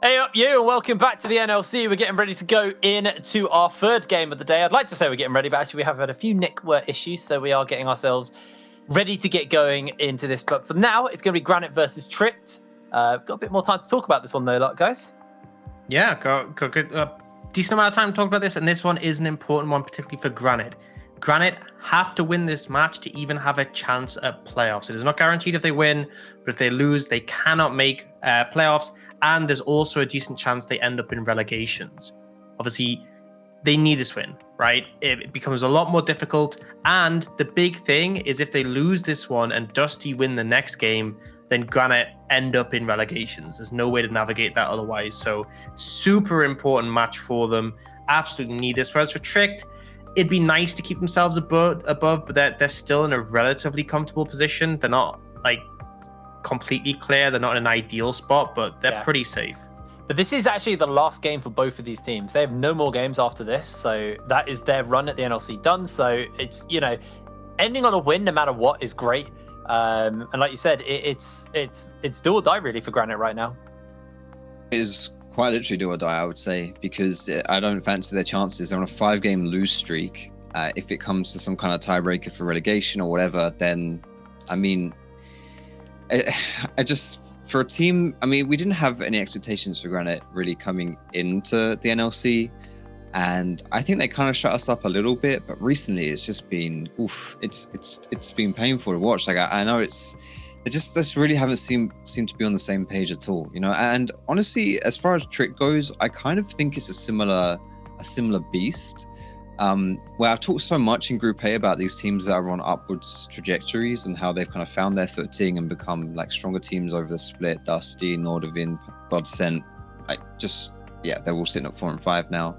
Hey up you and welcome back to the NLC. We're getting ready to go into our third game of the day. I'd like to say we're getting ready, but actually we have had a few network issues, so we are getting ourselves ready to get going into this. But for now, it's going to be Granit versus Tricked. Got a bit more time to talk about this one though, guys. Yeah, got good, decent amount of time to talk about this, and this one is an important one, particularly for Granit. Granit have to win this match to even have a chance at playoffs. It is not guaranteed if they win, but if they lose, they cannot make playoffs, and there's also a decent chance they end up in relegations. Obviously, they need this win, right? It becomes a lot more difficult, and the big thing is if they lose this one and Dusty win the next game, then Granit end up in relegations. There's no way to navigate that otherwise. So super important match for them. Absolutely need this. Whereas for Tricked, it'd be nice to keep themselves above, but they're still in a relatively comfortable position. They're not like completely clear. They're not in an ideal spot, but they're pretty safe. But this is actually the last game for both of these teams. They have no more games after this. So that is their run at the NLC done. So it's, ending on a win no matter what is great. And like you said, it's do or die really for Granit right now. It is quite literally do or die, I would say, because I don't fancy their chances. They're on a 5-game lose streak. If it comes to some kind of tiebreaker for relegation or whatever, then I just, for a team, we didn't have any expectations for Granit really coming into the NLC. And I think they kind of shut us up a little bit, but recently it's just been it's been painful to watch. Like I know they just really haven't seemed to be on the same page at all, And honestly, as far as Trick goes, I kind of think it's a similar beast. Where I've talked so much in Group A about these teams that are on upwards trajectories and how they've kind of found their footing and become like stronger teams over the split. Dusty, Nordovin, Godsent, they're all sitting at 4 and 5 now.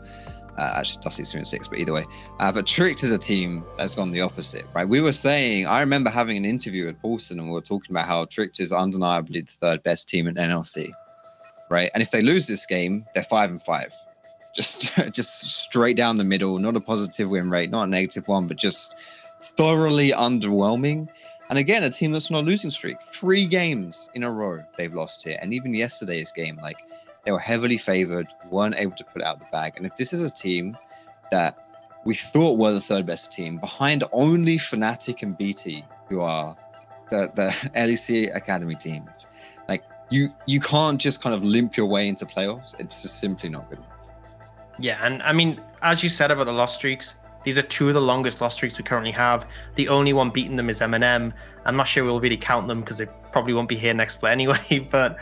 Actually, Dusty's 3 and 6, but either way. But Tricked is a team that's gone the opposite, right? I remember having an interview with Paulson and we were talking about how Tricked is undeniably the third best team in NLC, right? And if they lose this game, they're 5 and 5. Just straight down the middle, not a positive win rate, not a negative one, but just thoroughly underwhelming. And again, a team that's on a losing streak. 3 games in a row they've lost here. And even yesterday's game, they were heavily favored, weren't able to put it out the bag. And if this is a team that we thought were the third best team, behind only Fnatic and BT, who are the LEC Academy teams, you can't just kind of limp your way into playoffs. It's just simply not good enough. Yeah, and as you said about the loss streaks, these are 2 of the longest loss streaks we currently have. The only one beating them is M&M. I'm not sure we'll really count them because they probably won't be here next split anyway, but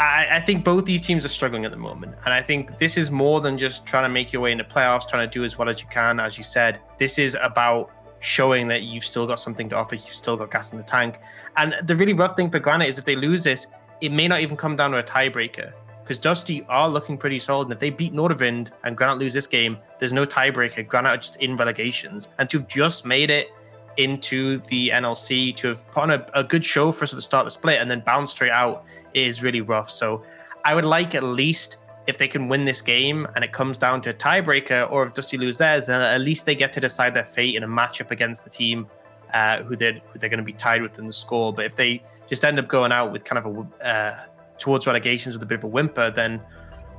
I think both these teams are struggling at the moment. And I think this is more than just trying to make your way into playoffs, trying to do as well as you can. As you said, this is about showing that you've still got something to offer. You've still got gas in the tank. And the really rough thing for Granit is if they lose this, it may not even come down to a tiebreaker because Dusty are looking pretty solid. And if they beat Nordavind and Granit lose this game, there's no tiebreaker. Granit are just in relegations. And to have just made it into the NLC, to have put on a good show for us at the start of the split and then bounce straight out is really rough. So I would like at least if they can win this game and it comes down to a tiebreaker, or if Dusty lose theirs, then at least they get to decide their fate in a matchup against the team who they're going to be tied with in the score. But if they just end up going out with kind of a towards relegations with a bit of a whimper, then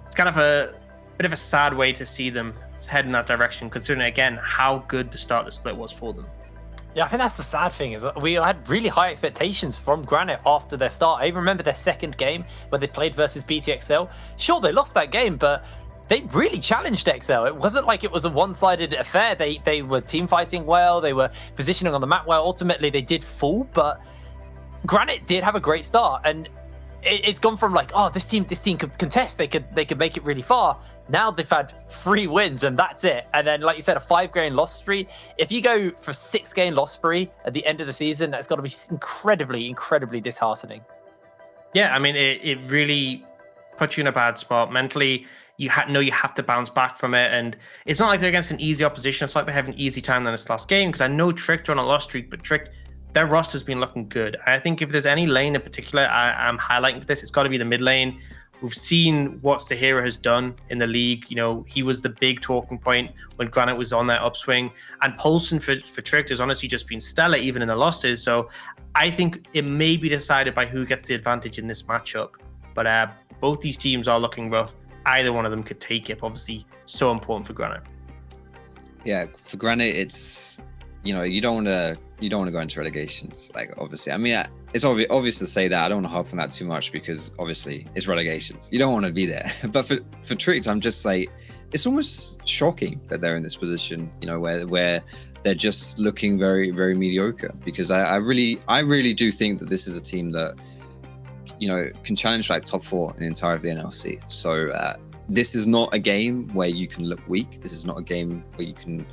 it's kind of a bit of a sad way to see them head in that direction, considering again how good the start of the split was for them. Yeah, I think that's the sad thing, is that we had really high expectations from Granit after their start. I even remember their second game where they played versus BTXL. Sure, they lost that game, but they really challenged XL. It wasn't like it was a one-sided affair. They were team fighting well. They were positioning on the map well. Ultimately, they did fall, but Granit did have a great start. And it's gone from this team could contest. They could make it really far. Now they've had 3 wins and that's it. And then, like you said, a 5-game loss spree. If you go for 6-game loss spree at the end of the season, that's got to be incredibly, incredibly disheartening. Yeah, it really puts you in a bad spot mentally. You have to bounce back from it, and it's not like they're against an easy opposition. It's like they have an easy time in this last game, because I know Tricked are on a loss streak, but Tricked, their roster's been looking good. I think if there's any lane in particular I'm highlighting for this, it's got to be the mid lane. We've seen what Stahira has done in the league. He was the big talking point when Granit was on that upswing. And Poulsen for Tricked has honestly just been stellar, even in the losses. So I think it may be decided by who gets the advantage in this matchup. But both these teams are looking rough. Either one of them could take it. Obviously, so important for Granit. Yeah, for Granit, it's you don't want to go into relegations. Like obviously, I mean, it's obvious to say that. I don't want to harp on that too much because obviously it's relegations. You don't want to be there. But for Tricked, I'm just like, it's almost shocking that they're in this position. Where they're just looking very, very mediocre. Because I really do think that this is a team that can challenge like top 4 in the entire of the NLC. So this is not a game where you can look weak. This is not a game where you can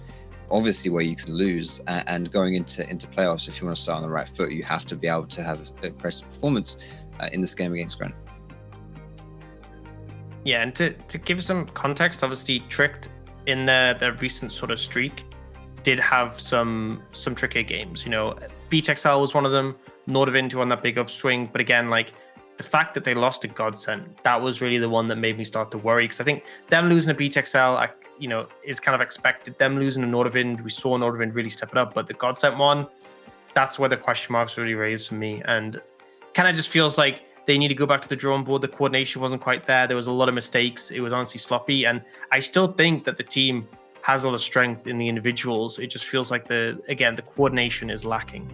lose. And going into playoffs, if you want to start on the right foot, you have to be able to have an impressive performance in this game against Granit. Yeah, and to give some context, obviously Tricked in their recent sort of streak did have some trickier games. BTXL was one of them. Nordavind on that big upswing, but again, like the fact that they lost to Godsent, that was really the one that made me start to worry, because I think them losing to BTXL, is kind of expected. Them losing to Nordavind, we saw Nordavind really step it up, but the Godsent one, that's where the question marks really raised for me, and kind of just feels like they need to go back to the drawing board. The coordination wasn't quite there. There was a lot of mistakes. It was honestly sloppy, and I still think that the team has a lot of strength in the individuals. It just feels like the coordination is lacking.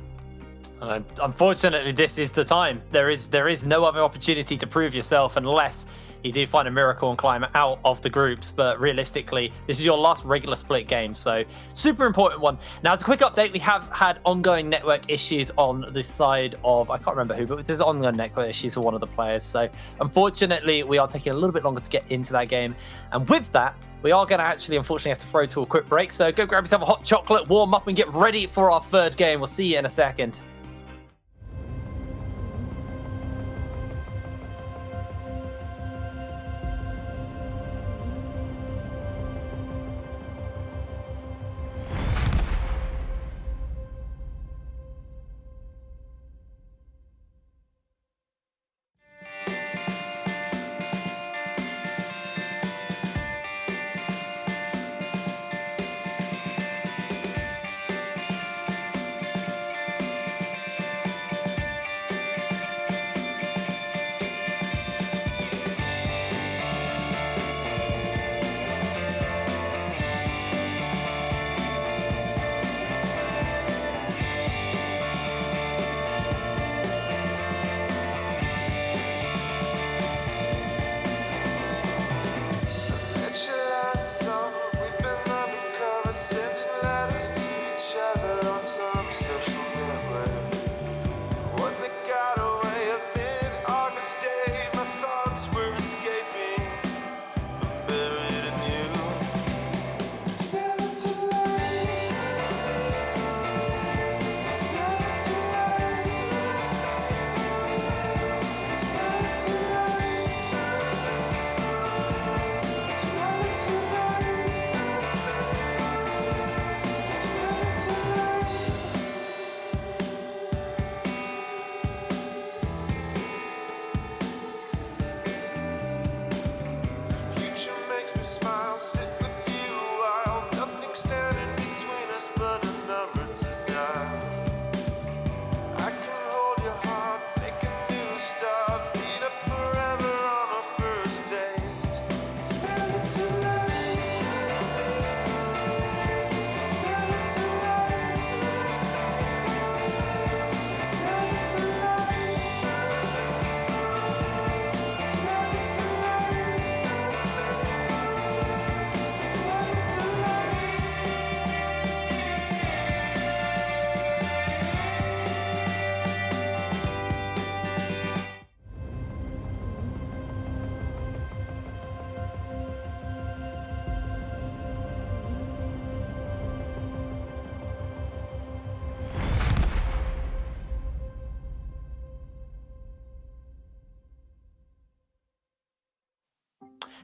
Unfortunately, this is the time. There is no other opportunity to prove yourself unless you do find a miracle and climb out of the groups. But realistically, this is your last regular split game, so super important one. Now, as a quick update, we have had ongoing network issues on the side of, I can't remember who, but there's ongoing network issues for one of the players. So unfortunately, we are taking a little bit longer to get into that game. And with that, we are going to actually, unfortunately, have to throw to a quick break. So go grab yourself a hot chocolate, warm up, and get ready for our third game. We'll see you in a second.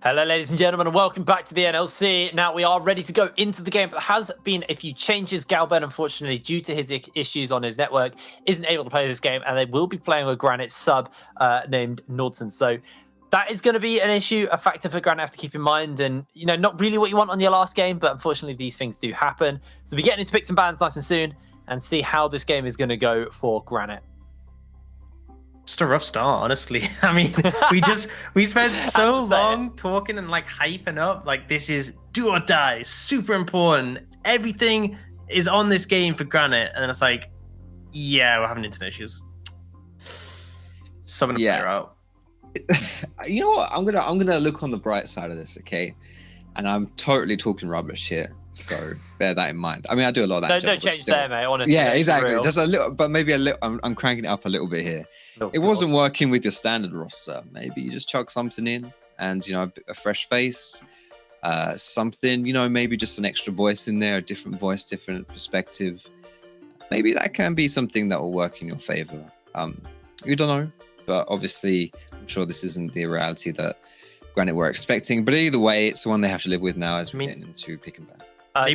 Hello, ladies and gentlemen, and welcome back to the NLC. Now, we are ready to go into the game, but there has been a few changes. Galben, unfortunately, due to his issues on his network, isn't able to play this game, and they will be playing with Granit sub named Nordson. So that is going to be an issue, a factor for Granit to keep in mind, and, not really what you want on your last game, but unfortunately, these things do happen. So we're getting into picks and bans nice and soon, and see how this game is going to go for Granit. just a rough start, honestly. I mean, we spent so long talking and like hyping up, like this is do or die, super important. Everything is on this game for Granit, and then it's like, yeah, we're having internet issues. Subbing a player out. You know what? I'm gonna look on the bright side of this, okay? And I'm totally talking rubbish here, so bear that in mind. I mean, I do a lot of that. No change there, mate. Honestly, yeah, exactly. There's a little, but maybe a little. I'm cranking it up a little bit here. It wasn't working with your standard roster. Maybe you just chuck something in, and a fresh face, something. Maybe just an extra voice in there, a different voice, different perspective. Maybe that can be something that will work in your favor. You don't know, but obviously, I'm sure this isn't the reality that Granit were expecting, but either way, it's the one they have to live with now as we're getting into pick and ban.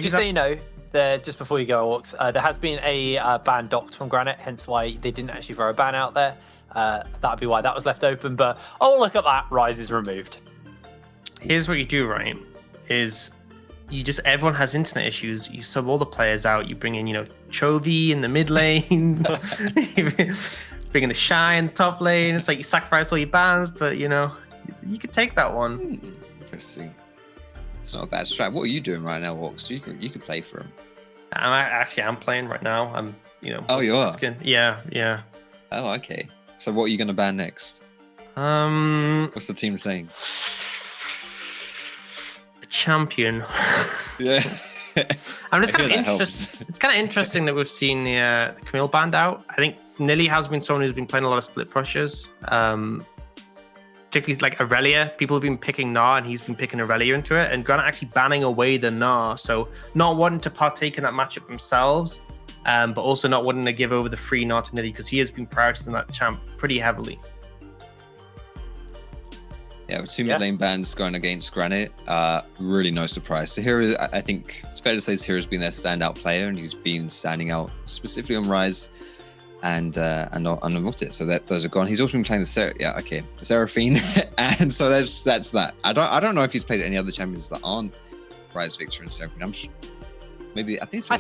Just so you know, just before you go, Orcs, there has been a ban docked from Granit, hence why they didn't actually throw a ban out there. That'd be why that was left open, but look at that, Rise is removed. Here's what you do, right? Is everyone has internet issues, you sub all the players out, you bring in, Chovy in the mid lane, bring in the Shy in the top lane, it's like you sacrifice all your bans, but you could take that one. Interesting. It's not a bad strat. What are you doing right now, Hawks? You can play for him. I'm playing right now. I'm Oh, you are? Yeah. Oh, okay. So what are you going to ban next? What's the team saying? A champion. Yeah. I'm just kind of interested. It's kind of interesting that we've seen the Camille banned out. I think Nilly has been someone who's been playing a lot of split pushes. Particularly like Aurelia, people have been picking Gnar and he's been picking Aurelia into it, and Granit actually banning away the Gnar, so not wanting to partake in that matchup themselves, but also not wanting to give over the free Gnar to Niddy because he has been prioritizing that champ pretty heavily. Yeah, with two mid lane bans going against Granit, really no surprise. So Hero, I think it's fair to say Hero's been their standout player, and he's been standing out specifically on Rise and on Multi. So those are gone. He's also been playing the Seraphine, and so that's that. I don't know if he's played any other champions that aren't Rise, Victor, and Seraphine. I think it's I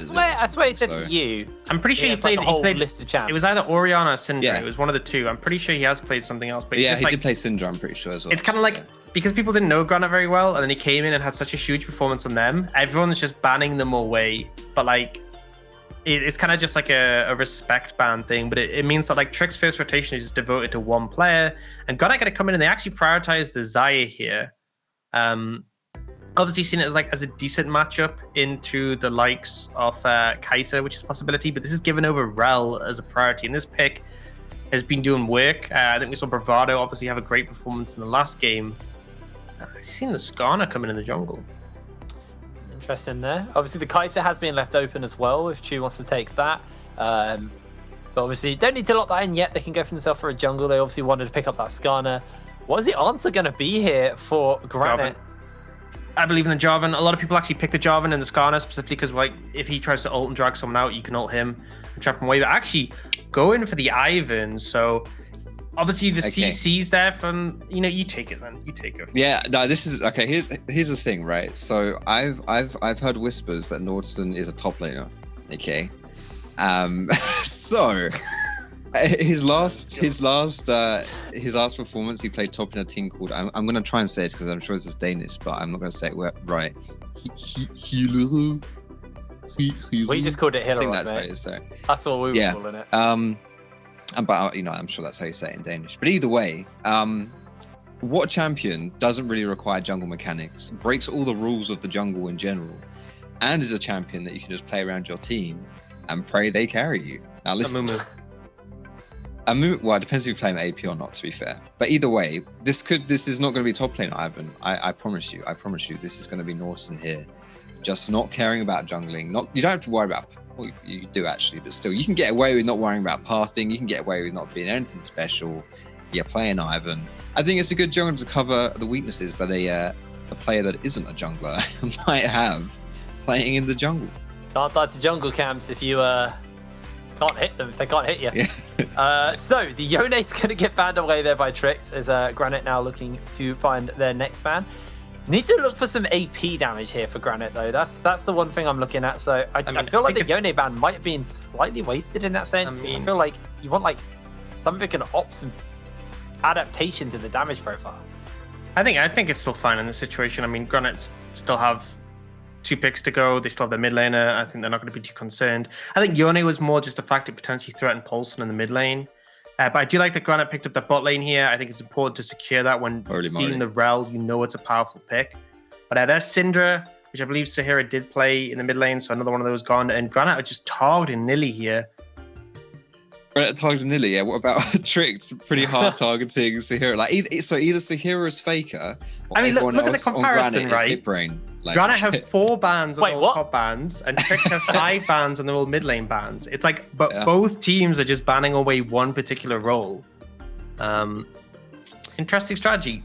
swear he said to you. I'm pretty sure he played the whole list of champs. It was either Orianna or Syndra. Yeah. It was one of the two. I'm pretty sure he has played something else. But he did play Syndra, I'm pretty sure as well. It's kind of like, because people didn't know Granit very well, and then he came in and had such a huge performance on them, everyone's just banning them away. But like, it's kind of just like a respect ban thing, but it means that like Trick's first rotation is just devoted to one player, and Granit going to come in and they actually prioritize the Xayah here. Obviously seen it as a decent matchup into the likes of Kai'Sa, which is a possibility, but this is given over Rel as a priority, and this pick has been doing work. I think we saw Bravado obviously have a great performance in the last game. I've seen the Skarner coming in the jungle. Interesting there. Obviously, the Kai'Sa has been left open as well if Chu wants to take that. But obviously, don't need to lock that in yet. They can go for themselves for a jungle. They obviously wanted to pick up that Skarner. What is the answer going to be here for Granit? I believe in the Jarvan. A lot of people actually pick the Jarvan and the Skarner specifically because, like, if he tries to ult and drag someone out, you can ult him and trap him away. But actually, going for the Ivan. So obviously, the CC's there from you take it then. You take it. Yeah, no, this is okay. Here's the thing, right? So I've heard whispers that Nordson is a top laner. Okay, so his last performance, he played top in a team called I'm gonna try and say it because I'm sure this is Danish, but I'm not gonna say it right. We just called it Hilo. I think that's how you say it. That's what we were calling it. But I'm sure that's how you say it in Danish. But either way, what champion doesn't really require jungle mechanics, breaks all the rules of the jungle in general, and is a champion that you can just play around your team and pray they carry you? Now listen. Well, it depends if you're playing AP or not, to be fair. But either way, this is not going to be top lane, Ivan. I promise you. This is going to be Norton here. Just not caring about jungling. You don't have to worry about. Well, you do actually, but still, you can get away with not worrying about pathing. You can get away with not being anything special. You're playing Ivan. I think it's a good jungle to cover the weaknesses that a player that isn't a jungler might have playing in the jungle. Can't die to jungle camps if you can't hit them, if they can't hit you. Yeah. So the Yone's going to get banned away there by Tricked, as Granit now looking to find their next ban. Need to look for some AP damage here for Granit, though. That's the one thing I'm looking at. So I feel like the Yone ban might have been slightly wasted in that sense. I feel like you want like some of it can opt some adaptation to the damage profile. I think it's still fine in this situation. I mean, Granit still have 2 picks to go. They still have their mid laner. I think they're not going to be too concerned. I think Yone was more just the fact it potentially threatened Paulson in the mid lane. But I do like that Granit picked up that bot lane here. I think it's important to secure that when seeing the Rel, you know it's a powerful pick. But there's Syndra, which I believe Sahira did play in the mid lane, so another one of those gone. And Granit are just targeting Nilly here. Targeting Nilly, yeah. What about Tricked? Pretty hard targeting Sahira. Like either Sahira's Faker. Or I mean, look at the comparison, right? Brain. Like, Granit have 4 bans on all top bans, and Trick have 5 bans on the all mid lane bans. It's like, but both teams are just banning away one particular role. Interesting strategy.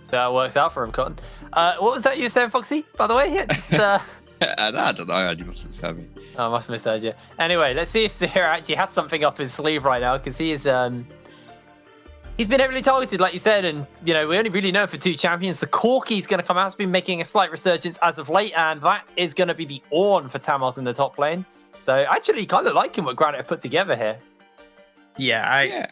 So that works out for him, Cotton. What was that you were saying, Foxy? By the way, just, I don't know. You must have misheard me. I must have misheard you. Anyway, let's see if Sahira actually has something up his sleeve right now, because he is. He's been heavily targeted, like you said, and we only really know for 2 champions. The Corki's going to come out. It's been making a slight resurgence as of late, and that is going to be the Ornn for Tamos in the top lane. So actually, kind of liking what Granit have put together here. Yeah,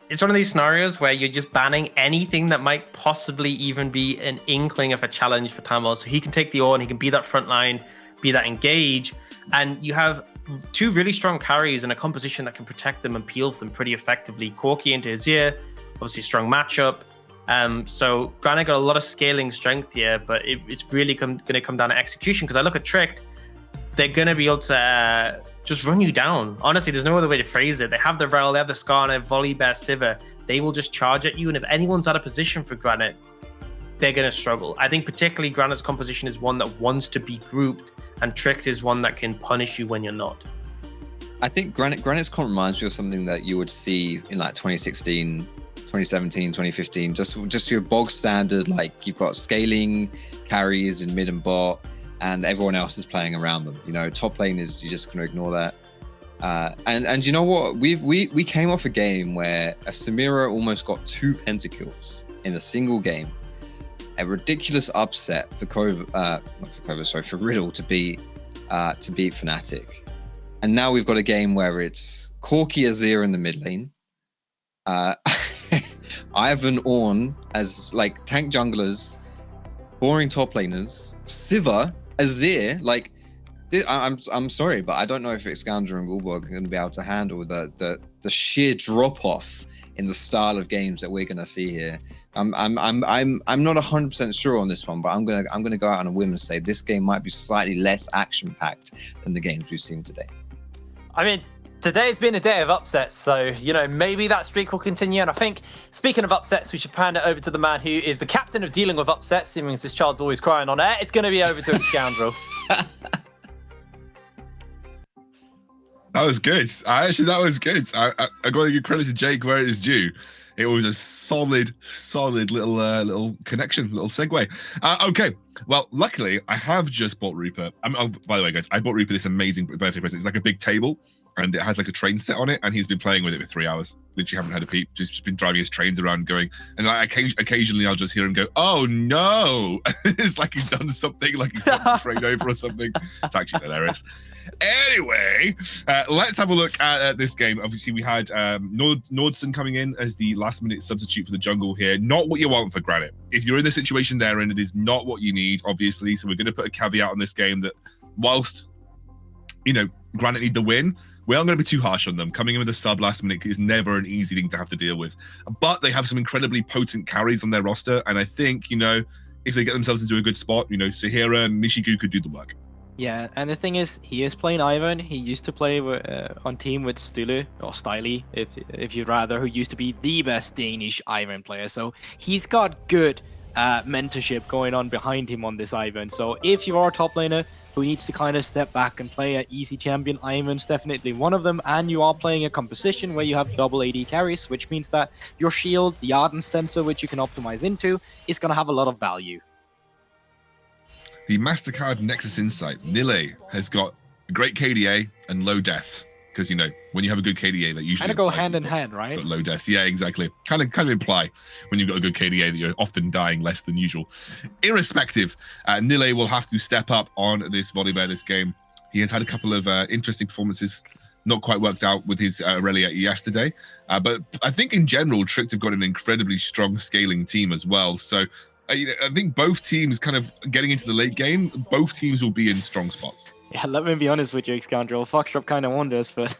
it's one of these scenarios where you're just banning anything that might possibly even be an inkling of a challenge for Tamos. So he can take the Ornn, he can be that front line, be that engage, and you have 2 really strong carries and a composition that can protect them and peel them pretty effectively. Corki into Azir. Obviously, strong matchup. So Granit got a lot of scaling strength here, but it's really going to come down to execution. Because I look at Tricked, they're going to be able to just run you down. Honestly, there's no other way to phrase it. They have the Rel, they have the Skarner, Volibear, Sivir. They will just charge at you, and if anyone's out of position for Granit, they're going to struggle. I think particularly Granit's composition is one that wants to be grouped, and Tricked is one that can punish you when you're not. I think Granit's comp reminds me of something that you would see in like 2016. 2017, 2015, just your bog standard, like you've got scaling carries in mid and bot, and everyone else is playing around them. Top lane is, you're just going to ignore that. And you know what? We came off a game where a Samira almost got 2 pentakills in a single game. A ridiculous upset for for Riddle to beat Fnatic. And now we've got a game where it's Corki Azir in the mid lane. Ivan Ornn as like tank junglers, boring top laners, Sivir, Azir. Like, I'm sorry, but I don't know if Excounder and Gulborg are going to be able to handle the sheer drop off in the style of games that we're going to see here. I'm not 100% sure on this one, but I'm gonna go out on a whim and say this game might be slightly less action packed than the games we've seen today. I mean, today's been a day of upsets, so, maybe that streak will continue. And I think, speaking of upsets, we should hand it over to the man who is the captain of dealing with upsets, seeing as this child's always crying on air. It's going to be over to a scoundrel. That was good. That was good. I got to give credit to Jake where it is due. It was a solid little connection, little segue. Okay, well, luckily I have just bought Rupert. By the way, guys, I bought Rupert this amazing birthday present. It's like a big table, and it has like a train set on it, and he's been playing with it for 3 hours. Literally haven't had a peep. Just been driving his trains around, going, and occasionally I'll just hear him go, "Oh no!" It's like he's done something, like he's knocked the train over or something. It's actually hilarious. Anyway, let's have a look at this game. Obviously, we had Nordson coming in as the last-minute substitute for the jungle here. Not what you want for Granit. If you're in the situation there, and it is not what you need, obviously. So we're going to put a caveat on this game that whilst, Granit need the win, we aren't going to be too harsh on them. Coming in with a sub last minute is never an easy thing to have to deal with. But they have some incredibly potent carries on their roster. And I think, if they get themselves into a good spot, Sahira and Mishigu could do the work. Yeah, and the thing is, he is playing Ivan. He used to play on team with Stule, or Stiley, if you'd rather, who used to be the best Danish Ivan player. So he's got good mentorship going on behind him on this Ivan. So if you are a top laner who needs to kind of step back and play an easy champion, Ivan's definitely one of them. And you are playing a composition where you have double AD carries, which means that your shield, the Ardent sensor, which you can optimize into, is going to have a lot of value. The MasterCard Nexus Insight. Nile has got great KDA and low death. Because, when you have a good KDA, that usually... Kind of go hand in hand, right? Got low deaths. Yeah, exactly. Kind of imply when you've got a good KDA that you're often dying less than usual. Irrespective, Nile will have to step up on this Volibear this game. He has had a couple of interesting performances not quite worked out with his Aurelia yesterday. But I think in general, Tricked have got an incredibly strong scaling team as well. So I think both teams kind of getting into the late game, both teams will be in strong spots. Yeah, let me be honest with you, Scoundrel. Foxtrot kind of wonders, but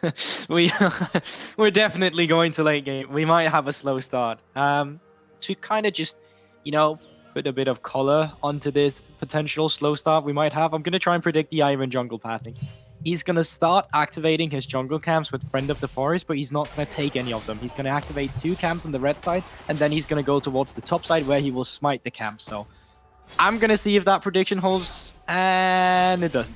we're definitely going to late game. We might have a slow start. To kind of just, put a bit of color onto this potential slow start we might have, I'm going to try and predict the Iron jungle pathing. He's going to start activating his jungle camps with Friend of the Forest, but he's not going to take any of them. He's going to activate 2 camps on the red side, and then he's going to go towards the top side where he will smite the camp. So I'm going to see if that prediction holds, and it doesn't.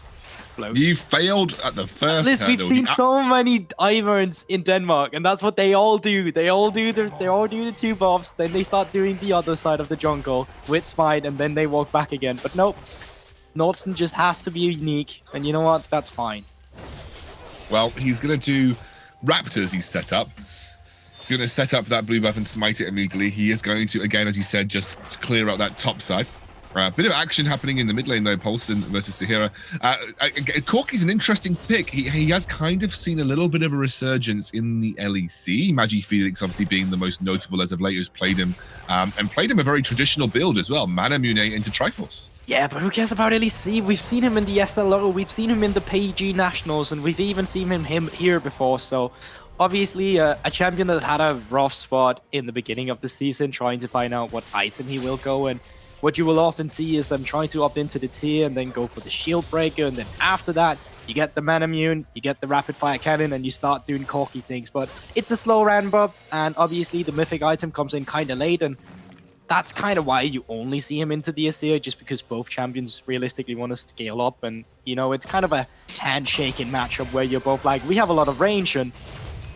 You failed at the first. Liz, we've seen so many Iverns in Denmark, and that's what they all do. They all do the 2 buffs, then they start doing the other side of the jungle with smite, and then they walk back again. But nope. Nordson just has to be unique, and you know what? That's fine. Well, he's going to do Raptors he's set up. He's going to set up that blue buff and smite it immediately. He is going to, again, as you said, just clear out that top side. Bit of action happening in the mid lane, though, Polston versus Sahira. Corky's an interesting pick. He has kind of seen a little bit of a resurgence in the LEC. Magi Felix, obviously, being the most notable as of late, who's played him, and played him a very traditional build as well. Mana Mune into Triforce. Yeah, but who cares about LEC? We've seen him in the SLO, we've seen him in the PG Nationals, and we've even seen him here before. So, obviously, a champion that had a rough spot in the beginning of the season, trying to find out what item he will go, and what you will often see is them trying to opt into the tier and then go for the shield breaker, and then after that, you get the Mana Mune, you get the rapid fire cannon, and you start doing Corky things. But it's a slow ramp up, and obviously the mythic item comes in kind of late, and that's kind of why you only see him into the Asir, just because both champions realistically want to scale up, and it's kind of a handshaking matchup where you're both like, we have a lot of range, and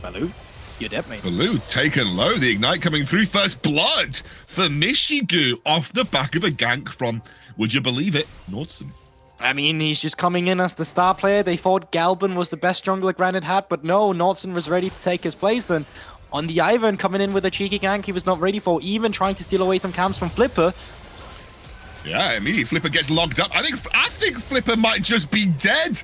Baloo, you're dead, mate. Baloo taken low, the ignite coming through, first blood for Mishigu off the back of a gank from, would you believe it, Nordson. I mean, he's just coming in as the star player. They thought Galban was the best jungler Granit had, but no, Nordson was ready to take his place, and on the Ivan coming in with a cheeky gank he was not ready for, even trying to steal away some camps from Flipper. Yeah, immediately Flipper gets logged up. I think Flipper might just be dead.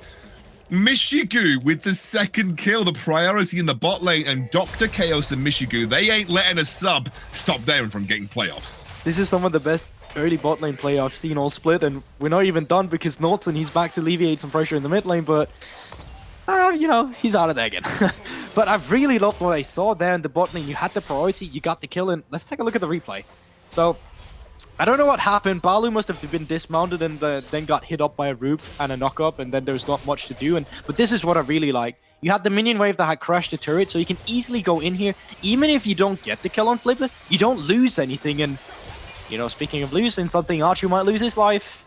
Mishigu with the second kill, the priority in the bot lane, and Dr. Chaos and Mishigu, they ain't letting a sub stop them from getting playoffs. This is some of the best early bot lane play I've seen all split, and we're not even done because Nordson, he's back to alleviate some pressure in the mid lane, but he's out of there again. But I've really loved what I saw there in the bot lane. You had the priority, you got the kill, and let's take a look at the replay. So, I don't know what happened. Balu must have been dismounted and then got hit up by a Roop and a knock-up, and then there's not much to do. But this is what I really like. You had the minion wave that had crashed the turret, so you can easily go in here. Even if you don't get the kill on Flipper, you don't lose anything. And, speaking of losing something, Archie might lose his life.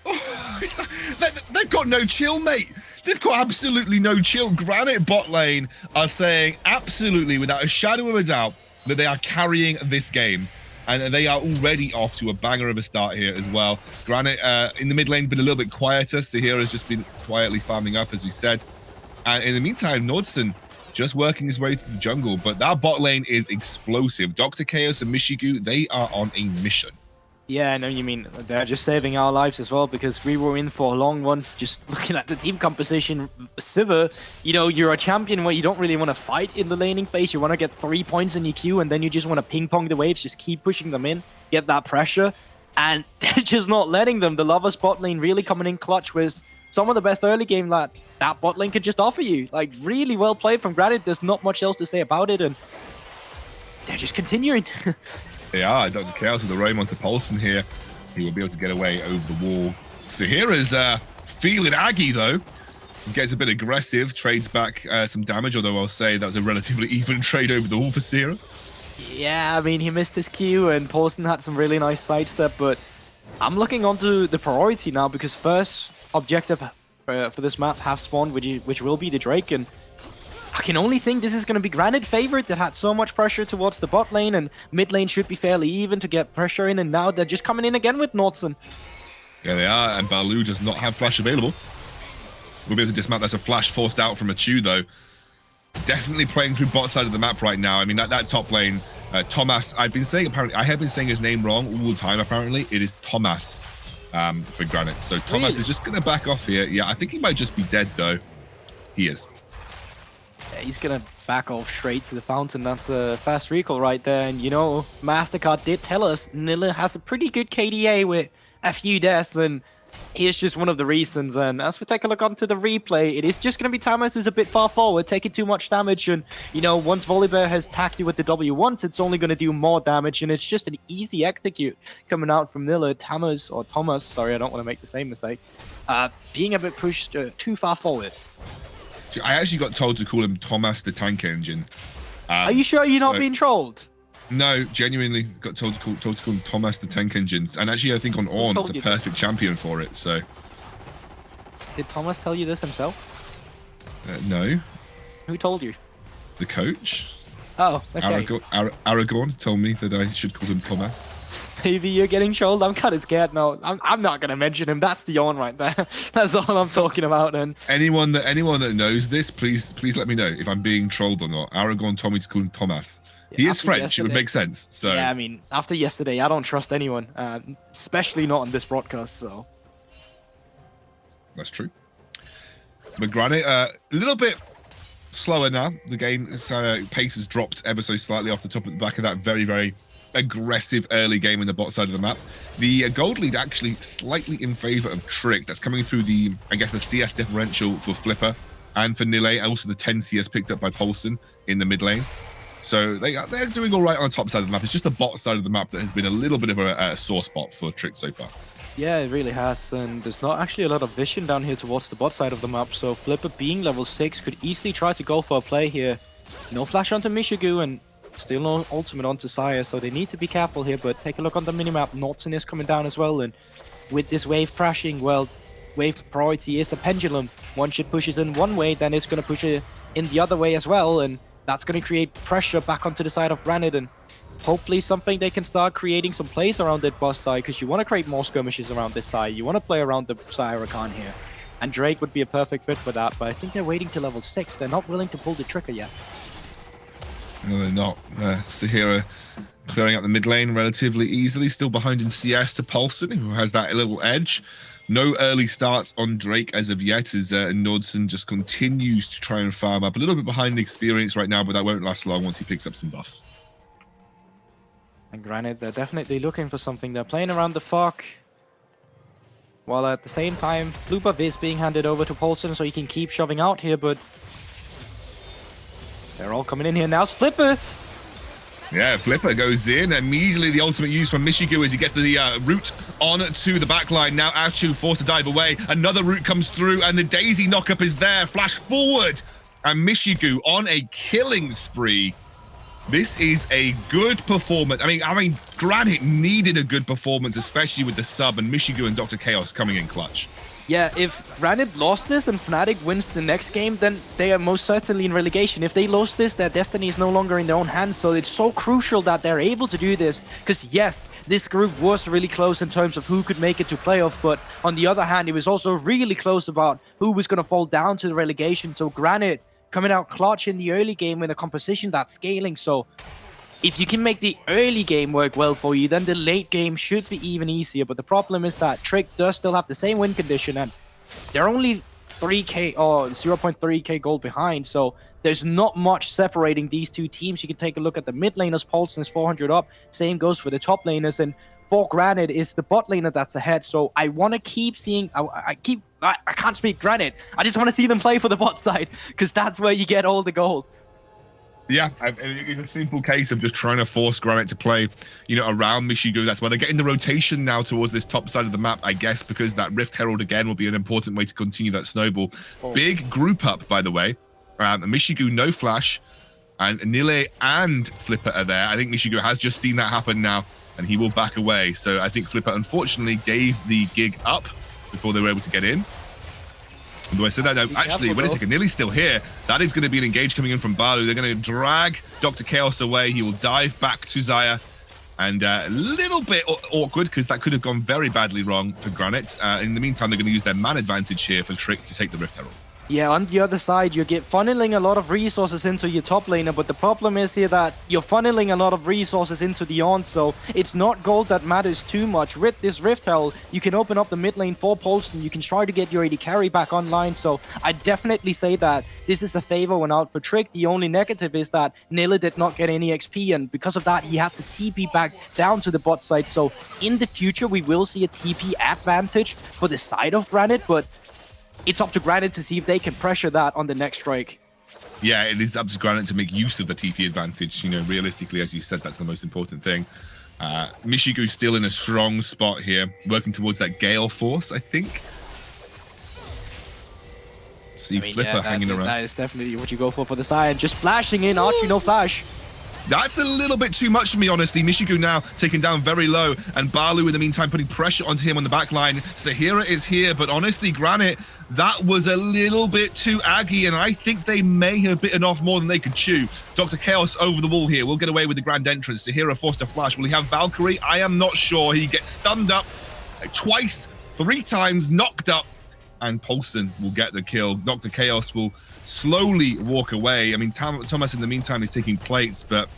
They've got no chill, mate. They've got absolutely no chill. Granit bot lane are saying absolutely, without a shadow of a doubt, that they are carrying this game. And they are already off to a banger of a start here as well. Granit in the mid lane been a little bit quieter. Sahira has just been quietly farming up, as we said. And in the meantime, Nordson just working his way through the jungle. But that bot lane is explosive. Dr. Chaos and Mishigu, they are on a mission. Yeah, I know you mean. They're just saving our lives as well, because we were in for a long one. Just looking at the team composition, Sivir, you're a champion where you don't really want to fight in the laning phase. You want to get 3 points in your queue, and then you just want to ping-pong the waves, just keep pushing them in, get that pressure. And they're just not letting them. The Lovers bot lane really coming in clutch with some of the best early game that bot lane could just offer you. Like, really well played from Granit. There's not much else to say about it, and they're just continuing. They are. Dr. Chaos with the roam onto Polston here. He will be able to get away over the wall. Sahira's feeling Aggie, though. Gets a bit aggressive, trades back some damage, although I'll say that was a relatively even trade over the wall for Sahira. Yeah, I mean, he missed his Q, and Polston had some really nice sidestep, but I'm looking onto the priority now, because first objective for this map have spawned, which will be the Drake, and I can only think this is going to be Granit favorite that had so much pressure towards the bot lane, and mid lane should be fairly even to get pressure in, and now they're just coming in again with Nordson. Yeah, they are, and Baloo does not have flash available. We'll be able to dismount. That's a flash forced out from a Chew, though. Definitely playing through bot side of the map right now. I mean, that top lane, Thomas, I have been saying his name wrong all the time, apparently. It is Thomas for Granit. So Thomas is just going to back off here. Yeah, I think he might just be dead, though. He is. he's gonna back off straight to the fountain. That's a fast recall right there. And you know, MasterCard did tell us Nilla has a pretty good KDA with a few deaths, and here's just one of the reasons. And as we take a look onto the replay, it is just going to be Tamas who's a bit far forward, taking too much damage. And, you know, once Volibear has tagged you with the W once, it's only going to do more damage. And it's just an easy execute coming out from Nilla. Thomas, sorry, I don't want to make the same mistake, being a bit pushed too far forward. I actually got told to call him Thomas the Tank Engine. Are you sure you're not being trolled? No, genuinely got told to call him Thomas the Tank Engine. And actually, I think on Ornn, it's a perfect champion for it. So, did Thomas tell you this himself? No. Who told you? The coach. Oh, okay. Aragorn told me that I should call him Thomas. Maybe you're getting trolled. I'm kind of scared. No, I'm not going to mention him. That's the Ornn right there. That's all I'm talking about. And anyone that knows this, please let me know if I'm being trolled or not. Aragorn told me to call him Thomas. He is French. Yesterday, it would make sense. So yeah, I mean, after yesterday, I don't trust anyone, especially not on this broadcast. So that's true. But Granit, a little bit slower now. The game pace has dropped ever so slightly off the back of that very, very aggressive early game in the bot side of the map. The gold lead actually slightly in favor of Trick. That's coming through the CS differential for Flipper and for Nille, and also the 10 CS picked up by Paulson in the mid lane. So they're doing all right on the top side of the map. It's just the bot side of the map that has been a little bit of a sore spot for Trick so far. Yeah, it really has, and there's not actually a lot of vision down here towards the bot side of the map, so Flipper being level 6 could easily try to go for a play here. No flash onto Mishigu, and still no ultimate onto Sire, so they need to be careful here, but take a look on the minimap. Nordson is coming down as well, and with this wave crashing, well, wave priority is the pendulum. Once it pushes in one way, then it's going to push it in the other way as well, and that's going to create pressure back onto the side of Granit, and hopefully something they can start creating some plays around that boss side, because you want to create more skirmishes around this side. You want to play around the Sire Rakan here. And Drake would be a perfect fit for that, but I think they're waiting to level 6. They're not willing to pull the trigger yet. No, they're not. Sahira clearing out the mid lane relatively easily, still behind in CS to Paulson, who has that little edge. No early starts on Drake as of yet, as Nordson just continues to try and farm up. A little bit behind the experience right now, but that won't last long once he picks up some buffs. And Granit, they're definitely looking for something. They're playing around the fog, while at the same time, blue buff is being handed over to Paulson so he can keep shoving out here, but they're all coming in here now. Flipper! Yeah, Flipper goes in. Immediately the ultimate use from Mishigu as he gets the root on to the backline. Now Achu forced to dive away. Another root comes through and the Daisy knockup is there. Flash forward. And Mishigu on a killing spree. This is a good performance. I mean, Granit needed a good performance, especially with the sub and Mishigu and Dr. Chaos coming in clutch. Yeah, if Granit lost this and Fnatic wins the next game, then they are most certainly in relegation. If they lost this, their destiny is no longer in their own hands, so it's so crucial that they're able to do this. Because yes, this group was really close in terms of who could make it to playoff, but on the other hand, it was also really close about who was going to fall down to the relegation. So Granit coming out clutch in the early game with a composition that's scaling, so if you can make the early game work well for you, then the late game should be even easier. But the problem is that Trick does still have the same win condition, and they're only 3k or 0.3k gold behind, so there's not much separating these two teams. You can take a look at the mid laners. Paulson is 400 up. Same goes for the top laners, and for Granit is the bot laner that's ahead. So I want to keep seeing. I can't speak Granit. I just want to see them play for the bot side, because that's where you get all the gold. Yeah, it's a simple case of just trying to force Granit to play, around Mishigu. That's why they're getting the rotation now towards this top side of the map, I guess, because that Rift Herald again will be an important way to continue that snowball. Oh. Big group up, by the way. Mishigu, no flash, and Nille and Flipper are there. I think Mishigu has just seen that happen now, and he will back away. So I think Flipper, unfortunately, gave the gig up before they were able to get in. And I said that, no, actually, wait a second, Nille's still here. That is going to be an engage coming in from Balu. They're going to drag Dr. Chaos away. He will dive back to Xayah. And a little bit awkward, because that could have gone very badly wrong for Granit. In the meantime, they're going to use their man advantage here for Trick to take the Rift Herald. Yeah, on the other side, you get funneling a lot of resources into your top laner, but the problem is here that you're funneling a lot of resources into the on, so it's not gold that matters too much. With this Rift Hell, you can open up the mid lane for Polston, you can try to get your AD carry back online, so I definitely say that this is a favor when out for Trick. The only negative is that Nilla did not get any XP, and because of that, he had to TP back down to the bot side, so in the future, we will see a TP advantage for the side of Granit, but it's up to Granit to see if they can pressure that on the next strike. Yeah, it is up to Granit to make use of the TP advantage. You know, realistically, as you said, that's the most important thing. Michigu's still in a strong spot here, working towards that Gale Force, I think. See Flipper hanging around. That is definitely what you go for the side. Just flashing in, Archie, no flash. That's a little bit too much for me, honestly. Michigu now taken down very low, and Balu in the meantime putting pressure onto him on the back line. Sahira is here, but honestly, Granit, that was a little bit too aggy, and I think they may have bitten off more than they could chew. Dr. Chaos over the wall here. We'll get away with the grand entrance. Sahira forced to flash. Will he have Valkyrie? I am not sure. He gets stunned up twice, 3 times, knocked up, and Polston will get the kill. Dr. Chaos will slowly walk away. I mean, Thomas in the meantime is taking plates, but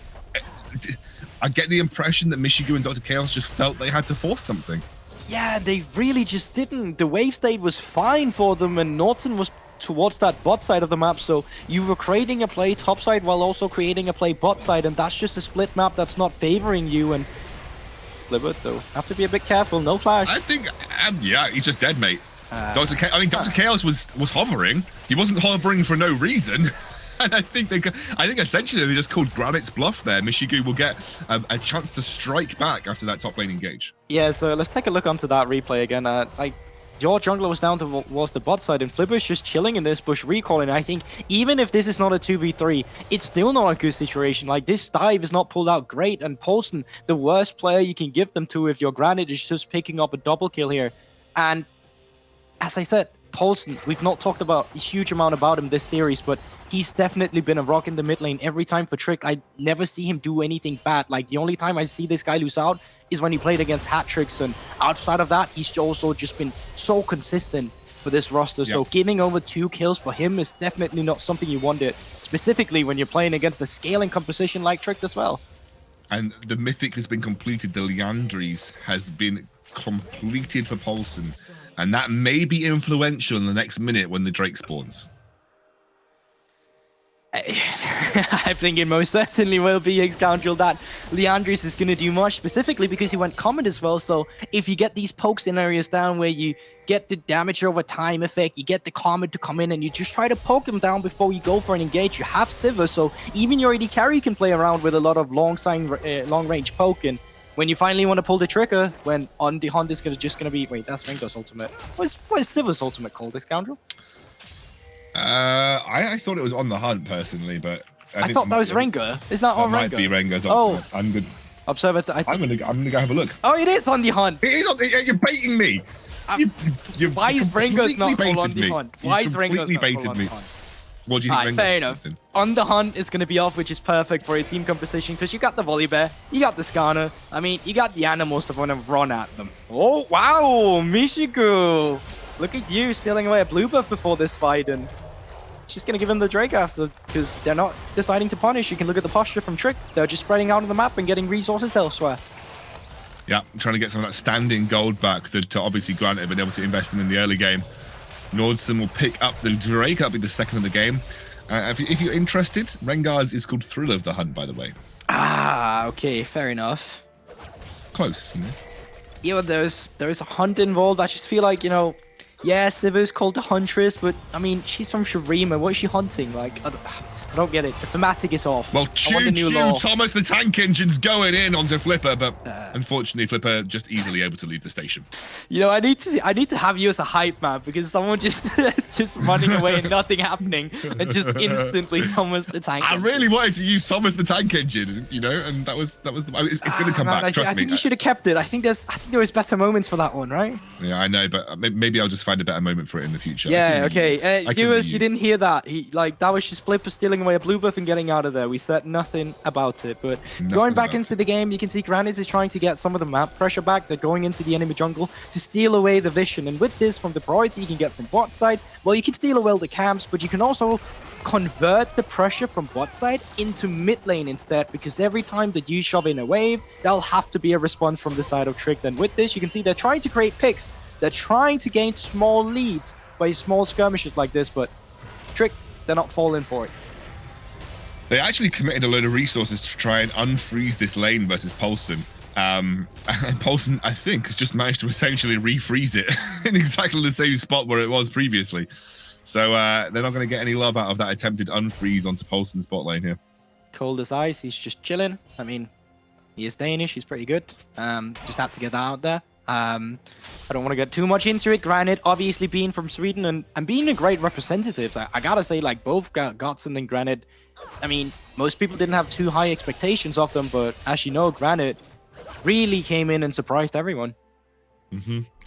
I get the impression that Michigu and Dr. Chaos just felt they had to force something. Yeah, they really just didn't. The wave state was fine for them, and Norton was towards that bot side of the map, so you were creating a play top side while also creating a play bot side, and that's just a split map that's not favoring you. And Libert, though, have to be a bit careful. No flash. I think, yeah, he's just dead, mate. Dr. Chaos was hovering. He wasn't hovering for no reason. And I think essentially they just called Granit's bluff there. Michigu will get a chance to strike back after that top lane engage. Yeah, so let's take a look onto that replay again. Like, your jungler was down towards the bot side, and Flipper's just chilling in this bush, recalling. I think even if this is not a 2v3, it's still not a good situation. Like, this dive is not pulled out great, and Polston, the worst player you can give them to if your Granit is just picking up a double kill here. And as I said, Polston, we've not talked about a huge amount about him this series, but he's definitely been a rock in the mid lane every time for Trick. I never see him do anything bad. Like, the only time I see this guy lose out is when he played against Hat-Tricks, and outside of that, he's also just been so consistent for this roster. So giving over 2 kills for him is definitely not something you wanted, specifically when you're playing against a scaling composition like Trick as well. And the Mythic has been completed. The Liandry's has been completed for Polston. And that may be influential in the next minute when the Drake spawns. I think it most certainly will be, X-Scoundrel, that Liandry's is going to do much, specifically because he went Comet as well. So if you get these pokes in areas down where you get the damage over time effect, you get the Comet to come in and you just try to poke him down before you go for an engage, you have Sivir, so even your AD carry can play around with a lot of long-range poke. And when you finally want to pull the trigger, when on the hunt is just going to be... Wait, that's Rengar's ultimate. What is Sivir's ultimate called, X-Scoundrel? I thought it was on the hunt personally, but I thought that was Rengar. Is that on Rengar? Might be Rengar's ultimate. I'm good. Observe it. I'm gonna go have a look. Oh, it is on the hunt. It is on. You're baiting me. Why is Rengar's not full on the hunt? Why is Rengar's not full on the hunt? What do you think? Fair enough. On the hunt is going to be off, which is perfect for a team composition because you got the Volibear, you got the Skarner. I mean, you got the animals to want to run at them. Oh, wow, Michigu. Look at you stealing away a blue buff before this fight, and she's going to give him the Drake after because they're not deciding to punish. You can look at the posture from Trick. They're just spreading out on the map and getting resources elsewhere. Yeah, trying to get some of that standing gold back that obviously Granit have been able to invest in the early game. Nordson will pick up the Drake. That'll be the second of the game. If you're interested, Rengar's is called Thrill of the Hunt, by the way. Ah, okay, fair enough. Close, you know. Yeah, there's a hunt involved. I just feel like, you know, yeah, Sivir's called the Huntress, but I mean, she's from Shurima. What is she hunting? Like, I don't get it. The thematic is off. Well, choo Thomas the Tank Engine's going in onto Flipper, but unfortunately, Flipper just easily able to leave the station. You know, I need to have you as a hype man because someone just running away and nothing happening, and just instantly Thomas the Tank Engine. I really wanted to use Thomas the Tank Engine, you know, and that was the. It's going to come back. Trust me. I think you should have kept it. I think there was better moments for that one, right? Yeah, I know, but maybe I'll just find a better moment for it in the future. Yeah. Okay. Viewers, you didn't hear that. That was just Flipper stealing pulling away a blue buff and getting out of there. We said nothing about it, but Nothing going back about into the game, you can see Granit is trying to get some of the map pressure back. They're going into the enemy jungle to steal away the vision, and with this, from the priority you can get from bot side, well, you can steal away the camps, but you can also convert the pressure from bot side into mid lane instead, because every time that you shove in a wave, there'll have to be a response from the side of Trick. Then with this, you can see they're trying to create picks. They're trying to gain small leads by small skirmishes like this, but Trick, they're not falling for it. They actually committed a load of resources to try and unfreeze this lane versus Paulson. And Paulson, I think, has just managed to essentially refreeze it in exactly the same spot where it was previously. So they're not going to get any love out of that attempted unfreeze onto Paulson's bot lane here. Cold as ice, he's just chilling. I mean, he is Danish, he's pretty good. Just had to get that out there. I don't want to get too much into it. Granit, obviously being from Sweden and being a great representative. I gotta say, like, both Godson and Granit, I mean, most people didn't have too high expectations of them, but as you know, Granit really came in and surprised everyone.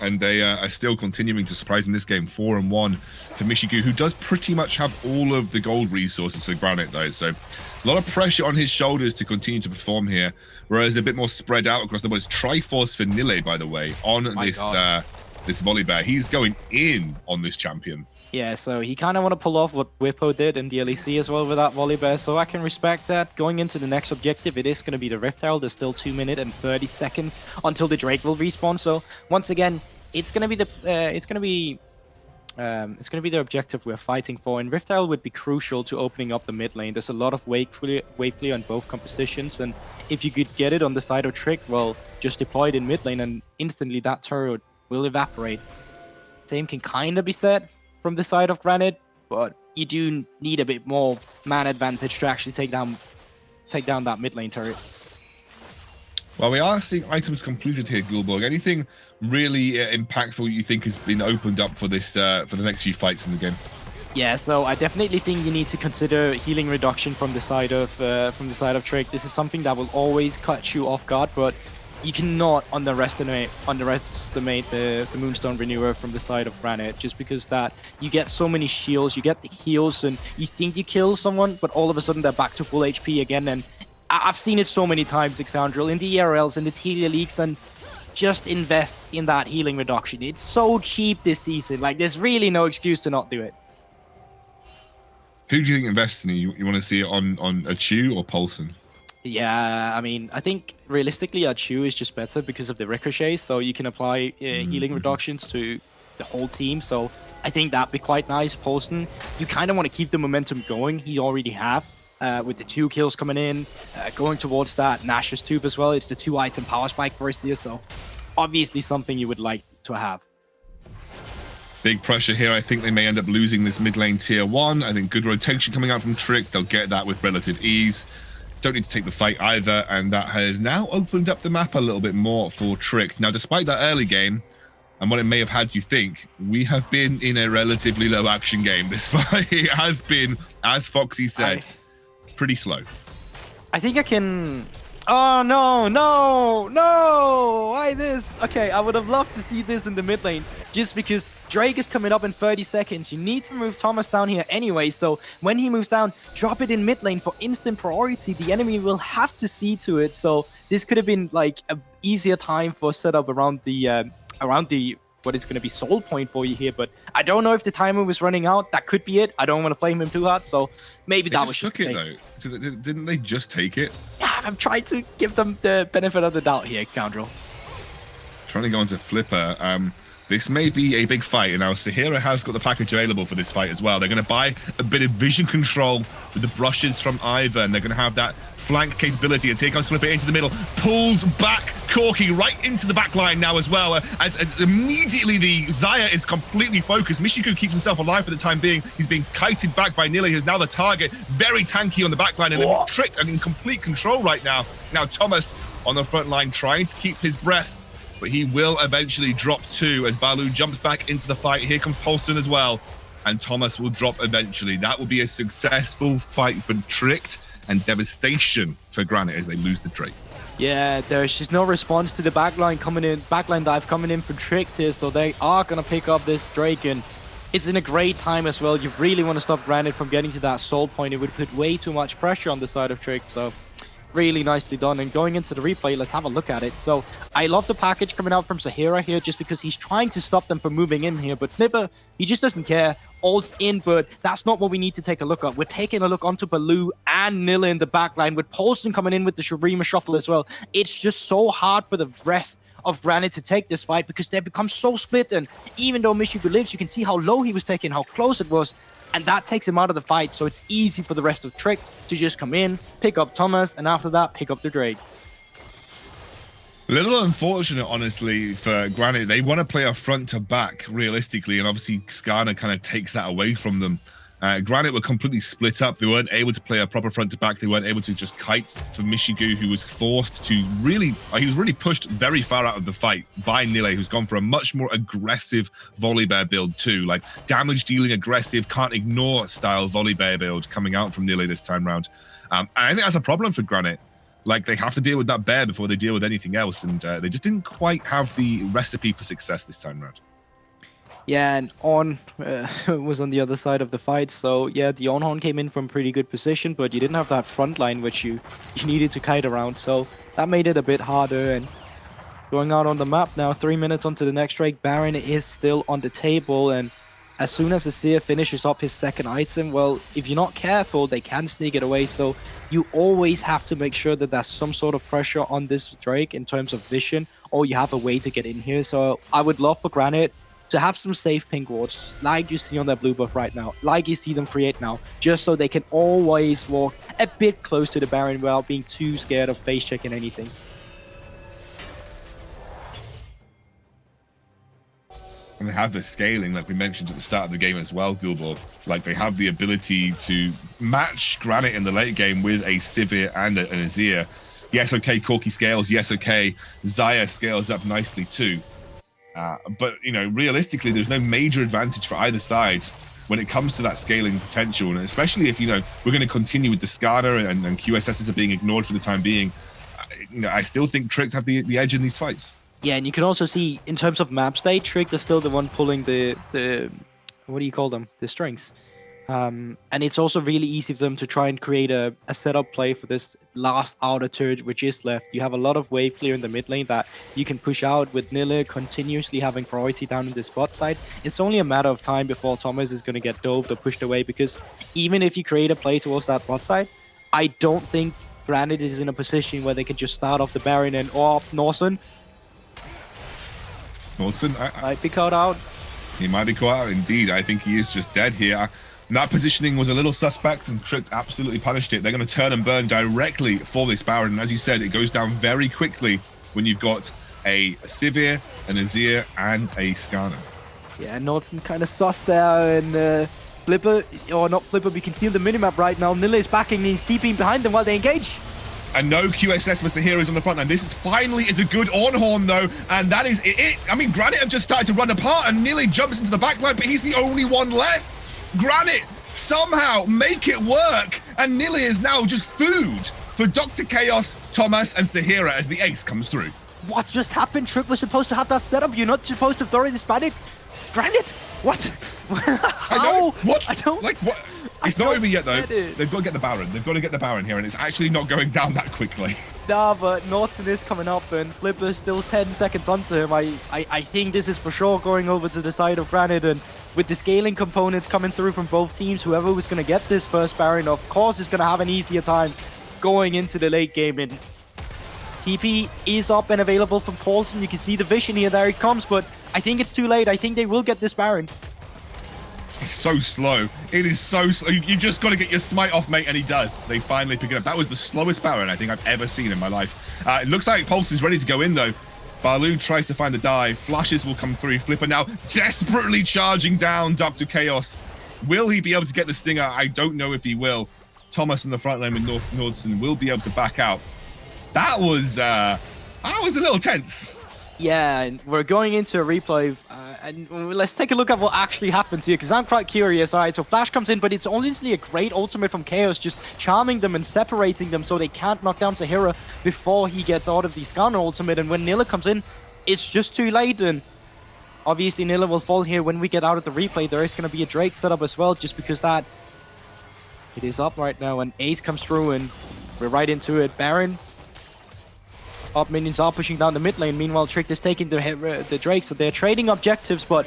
And they are still continuing to surprise in this game, 4-1 for Mishigu, who does pretty much have all of the gold resources for Granit, though. So a lot of pressure on his shoulders to continue to perform here, whereas a bit more spread out across the board. It's Triforce for Nile, by the way, on this Volibear. He's going in on this champion. Yeah, so he kind of want to pull off what Whippo did in the LEC as well with that Volibear, so I can respect that. Going into the next objective, it is going to be the Rift Herald. There's still 2 minutes and 30 seconds until the Drake will respawn. So once again, it's going to be the objective we're fighting for, and Rift Herald would be crucial to opening up the mid lane. There's a lot of wave clear on both compositions, and if you could get it on the side of Trick, well, just deploy it in mid lane and instantly that turret will evaporate. Same can kind of be said from the side of Granit, but you do need a bit more man advantage to actually take down that mid lane turret. Well, we are seeing items completed here, Gulborg. Anything really impactful you think has been opened up for this for the next few fights in the game? Yeah, so I definitely think you need to consider healing reduction from the side of Trick. This is something that will always catch you off guard, but you cannot underestimate the Moonstone Renewer from the side of Granit, just because that you get so many shields, you get the heals, and you think you kill someone, but all of a sudden they're back to full HP again. And I've seen it so many times, Exandril, in the ERLs and the TD leagues, and just invest in that healing reduction. It's so cheap this season. Like, there's really no excuse to not do it. Who do you think invests in it? You want to see it on a Chew or Paulson? Yeah, I mean, I think realistically, a Chew is just better because of the ricochets, so you can apply healing reductions to the whole team. So I think that'd be quite nice. Paulson, you kind of want to keep the momentum going. He already have with the 2 kills coming in, going towards that Nash's tube as well. It's the 2-item power spike first here, so obviously something you would like to have. Big pressure here. I think they may end up losing this mid lane tier 1. I think good rotation coming out from Trick. They'll get that with relative ease. Don't need to take the fight either, and that has now opened up the map a little bit more for Trick. Now, despite that early game and what it may have had you think, we have been in a relatively low action game. This fight has been, as Foxy said, pretty slow. I think I can... Oh, no! Why this? Okay, I would have loved to see this in the mid lane, just because Drake is coming up in 30 seconds. You need to move Thomas down here anyway, so when he moves down, drop it in mid lane for instant priority. The enemy will have to see to it, so this could have been like an easier time for setup around the what is going to be soul point for you here, but I don't know if the timer was running out. That could be it. I don't want to flame him too hard, so maybe that was just took it though. Didn't they just take it? Yeah, I'm trying to give them the benefit of the doubt here, Scoundrel. Trying to go into Flipper. This may be a big fight, and now Sahira has got the package available for this fight as well. They're going to buy a bit of vision control with the brushes from Ivan. They're going to have that flank capability as here comes Flipper into the middle, pulls back Corky right into the back line now as well. As immediately the Zaya is completely focused. Mishiku keeps himself alive for the time being. He's being kited back by Nili, who's now the target. Very tanky on the back line, and they're tricked and in complete control right now. Now Thomas on the front line trying to keep his breath, but he will eventually drop 2 as Balu jumps back into the fight. Here comes Paulson as well, and Thomas will drop eventually. That will be a successful fight for Tricked, and devastation for Granit as they lose the Drake. Yeah, there's just no response to the backline dive coming in from Tricked here, so they are gonna pick up this Drake, and it's in a great time as well. You really want to stop Granit from getting to that soul point. It would put way too much pressure on the side of Trick, so really nicely done. And going into the replay, let's have a look at it. So I love the package coming out from Zahira here, just because he's trying to stop them from moving in here. But Flipper, he just doesn't care. Ult's in, but that's not what we need to take a look at. We're taking a look onto Baloo and Nilla in the backline, with Polston coming in with the Shurima shuffle as well. It's just so hard for the rest of Granit to take this fight, because they become so split. And even though Mishigu lives, you can see how low he was taken, how close it was, and that takes him out of the fight. So it's easy for the rest of Trick to just come in, pick up Thomas, and after that, pick up the Drake. A little unfortunate, honestly, for Granit. They want to play a front to back realistically, and obviously Skarner kind of takes that away from them. Granit were completely split up. They weren't able to play a proper front to back. They weren't able to just kite for Mishigu, who was forced to really, he was really pushed very far out of the fight by Nile, who's gone for a much more aggressive Volibear build too, like damage dealing aggressive, can't ignore style Volibear build coming out from Nile this time round. And I think that's a problem for Granit. Like, they have to deal with that bear before they deal with anything else, and they just didn't quite have the recipe for success this time round. Yeah, and On was on the other side of the fight. So yeah, the On-Horn came in from pretty good position, but you didn't have that front line which you needed to kite around. So that made it a bit harder. And going out on the map now, 3 minutes onto the next Drake, Baron is still on the table. And as soon as the Seer finishes up his second item, well, if you're not careful, they can sneak it away. So you always have to make sure that there's some sort of pressure on this Drake in terms of vision, or you have a way to get in here. So I would love for Granit to have some safe pink wards, like you see on their blue buff right now, like you see them create now, just so they can always walk a bit close to the Baron without being too scared of face checking anything. And they have the scaling, like we mentioned at the start of the game as well, Gilbor. Like, they have the ability to match Granit in the late game with a Sivir and an Azir. Yes, okay, Corki scales. Yes, okay, Zaya scales up nicely too. But, you know, realistically, there's no major advantage for either side when it comes to that scaling potential. And especially if, you know, we're going to continue with the SCADA and QSSs are being ignored for the time being, you know, I still think Tricks have the edge in these fights. Yeah, and you can also see, in terms of map state, Trick is still the one pulling the what do you call them? The strings. And it's also really easy for them to try and create a setup play for this last outer turret which is left. You have a lot of wave clear in the mid lane that you can push out with Nilla continuously having priority down in the spot side. It's only a matter of time before Thomas is going to get doped or pushed away, because even if you create a play towards that bot side, I don't think Granit is in a position where they can just start off the Baron and Norson might be caught out. He might be caught out indeed. I think he is just dead here. That positioning was a little suspect, and Trick absolutely punished it. They're going to turn and burn directly for this Baron. And as you said, it goes down very quickly when you've got a Sivir, an Azir, and a Skarner. Yeah, Norton kind of sus there, and Flipper, or not Flipper, we can see on the minimap right now, Nilla is backing, he's TPing behind them while they engage. And no QSS for the heroes on the front line. This is finally a good on-horn though, and that is it. I mean, Granit have just started to run apart, and Nilla jumps into the backline, but he's the only one left. Granit somehow make it work, and Nilla is now just food for Dr. Chaos, Thomas, and Zahira as the ace comes through. What just happened? Trick was supposed to have that setup. You're not supposed to throw this panic. Granit? What? How? What? I don't... Like, what? It's not over yet, though. They've got to get the Baron. They've got to get the Baron here, and it's actually not going down that quickly. Nah, but Norton is coming up, and Flipper's still 10 seconds onto him. I think this is for sure going over to the side of Granit, and with the scaling components coming through from both teams, whoever was going to get this first Baron, of course, is going to have an easier time going into the late game. And TP is up and available from Paulson. You can see the vision here. There it comes, but I think it's too late. I think they will get this Baron. It's so slow. It is so slow. You just got to get your smite off, mate, and he does. They finally pick it up. That was the slowest Baron I think I've ever seen in my life. It looks like Pulse is ready to go in, though. Baloo tries to find the dive. Flashes will come through. Flipper now desperately charging down Dr. Chaos. Will he be able to get the Stinger? I don't know if he will. Thomas in the front line with Nordson will be able to back out. That was a little tense. Yeah, and we're going into a replay, and let's take a look at what actually happens here, because I'm quite curious. All right, so Flash comes in, but it's honestly a great ultimate from Chaos, just charming them and separating them so they can't knock down Zahira before he gets out of the Skarner ultimate. And when Nilla comes in, it's just too late, and Obviously, Nilla will fall here when we get out of the replay. There is going to be a Drake setup as well, just because that it is up right now, and Ace comes through, and we're right into it. Baron up, minions are pushing down the mid lane. Meanwhile, Trick is taking the Drake, so they're trading objectives, but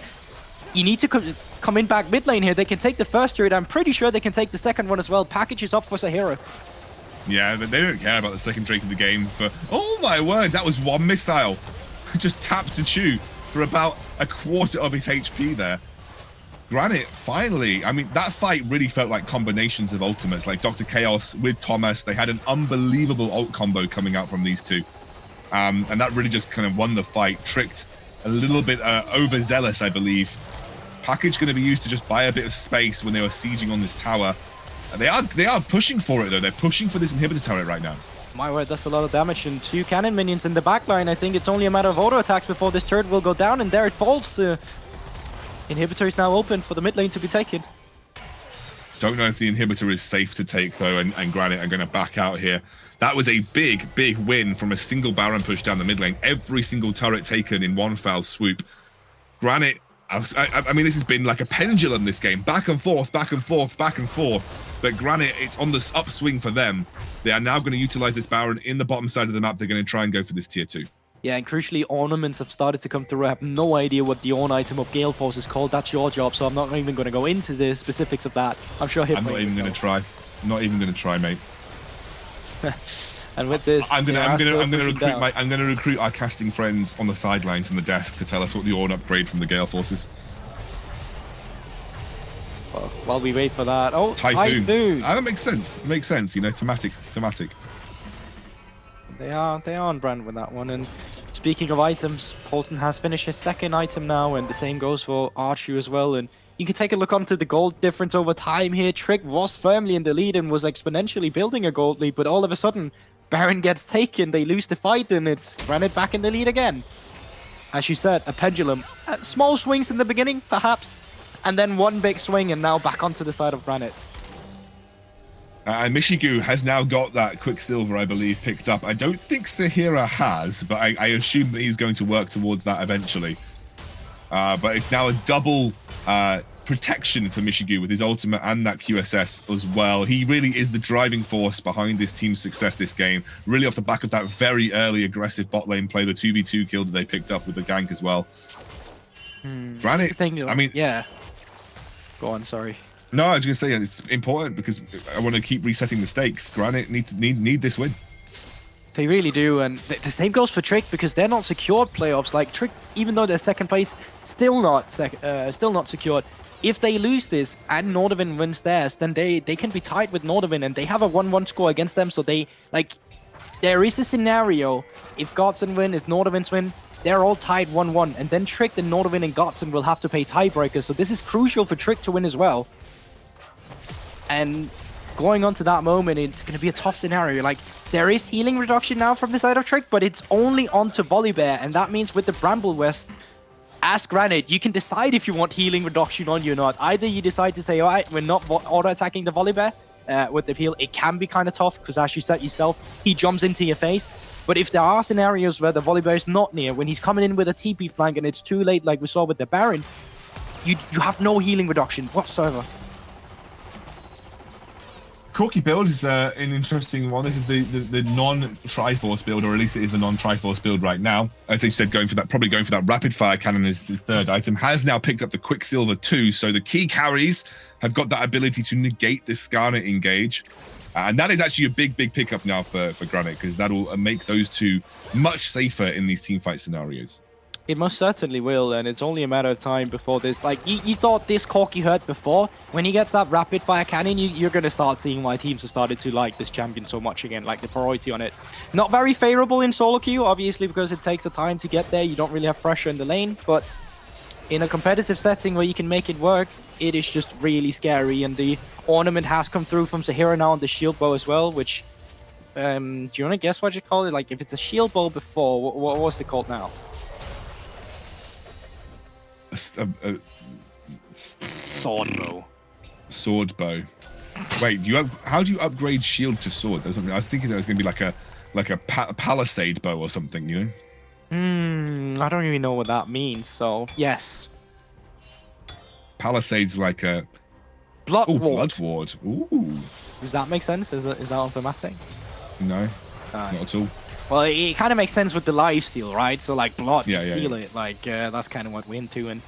you need to come in back mid lane here. They can take the first turret. I'm pretty sure they can take the second one as well. Package is up for Sahira. Yeah, they don't care about the second Drake of the game. Oh my word, that was one missile. Just tapped to Chu for about a quarter of his HP there. Granit, finally, I mean, that fight really felt like combinations of ultimates, like Dr. Chaos with Thomas. They had an unbelievable ult combo coming out from these two. And that really just kind of won the fight. Tricked a little bit overzealous, I believe. Package going to be used to just buy a bit of space when they were sieging on this tower. They are pushing for it, though. They're pushing for this inhibitor turret right now. My word, that's a lot of damage, and 2 cannon minions in the backline. I think it's only a matter of auto attacks before this turret will go down, and there it falls. Inhibitor is now open for the mid lane to be taken. Don't know if the inhibitor is safe to take, though, and Granit are going to back out here. That was a big, big win from a single Baron push down the mid lane. Every single turret taken in one foul swoop. Granit, I mean, this has been like a pendulum, this game. Back and forth, back and forth, back and forth. But Granit, it's on the upswing for them. They are now going to utilize this Baron in the bottom side of the map. They're going to try and go for this tier 2. Yeah, and crucially, ornaments have started to come through. I have no idea what the own item of Gale Force is called. That's your job, so I'm not even going to go into the specifics of that. I'm sure I'm not even going to try. Not even going to try, mate. And with this, I'm going to recruit our casting friends on the sidelines and the desk to tell us what the Orn upgrade from the Gale Force is. Well, while we wait for that, Typhoon. That makes sense. It makes sense. You know, thematic. They are on brand with that one. And speaking of items, Polton has finished his second item now, and the same goes for Archu as well. And you can take a look onto the gold difference over time here. Trick was firmly in the lead and was exponentially building a gold lead, but all of a sudden, Baron gets taken, they lose the fight, and it's Granit back in the lead again. As you said, a pendulum. Small swings in the beginning, perhaps, and then one big swing, and now back onto the side of Granit. And Michigu has now got that Quicksilver, I believe, picked up. I don't think Sahira has, but I assume that he's going to work towards that eventually. But it's now a double protection for Michigu with his ultimate and that QSS as well. He really is the driving force behind this team's success this game. Really off the back of that very early aggressive bot lane play, the 2v2 kill that they picked up with the gank as well. Granit, I mean... Yeah. Go on, sorry. No, I was going to say it's important because I want to keep resetting the stakes. Granit need this win. They really do, and the same goes for Trick because they're not secured playoffs. Like Trick, even though they're second place, still not secured. If they lose this and Nordovin wins theirs, then they can be tied with Nordovin, and they have a 1-1 score against them. So there is a scenario if Godson win, if Nordovin's win, they're all tied 1-1, and then Trick, then Nordovin, and Godson will have to pay tiebreakers. So this is crucial for Trick to win as well. And going on to that moment, it's going to be a tough scenario. Like, there is healing reduction now from the side of Trick, but it's only onto Volibear, and that means with the Bramble West, as Granit, you can decide if you want healing reduction on you or not. Either you decide to say, all right, we're not auto-attacking the Volibear with the heal. It can be kind of tough, because as you said yourself, he jumps into your face. But if there are scenarios where the Volibear is not near, when he's coming in with a TP flank and it's too late, like we saw with the Baron, you have no healing reduction whatsoever. Corky build is an interesting one. This is the non-Triforce build, or at least it is the non-Triforce build right now. As I said, probably going for that rapid fire cannon as his third item. Has now picked up the Quicksilver too, so the key carries have got that ability to negate this Skarnet engage. And that is actually a big pickup now for Granit, because that'll make those two much safer in these teamfight scenarios. It most certainly will, and it's only a matter of time before this. Like, you thought this Corky hurt before. When he gets that rapid fire cannon, you're going to start seeing why teams have started to like this champion so much again, like the priority on it. Not very favorable in solo queue, obviously, because it takes the time to get there. You don't really have pressure in the lane, but in a competitive setting where you can make it work, it is just really scary. And the ornament has come through from Sahira now on the shield bow as well, which, do you want to guess what you call it? Like, if it's a shield bow before, what was it called now? Sword bow. Sword bow. Wait, how do you upgrade shield to sword? I was thinking that was going to be like a palisade bow or something, you know? I don't even know what that means. So yes, Palisades like a Blood oh Ward. blood ward. Ooh, Does that make sense? Is that automatic? no, not at all. Well, it kind of makes sense with the lifesteal, right? So like blood, Yeah, steal it. Like that's kind of what we're into. And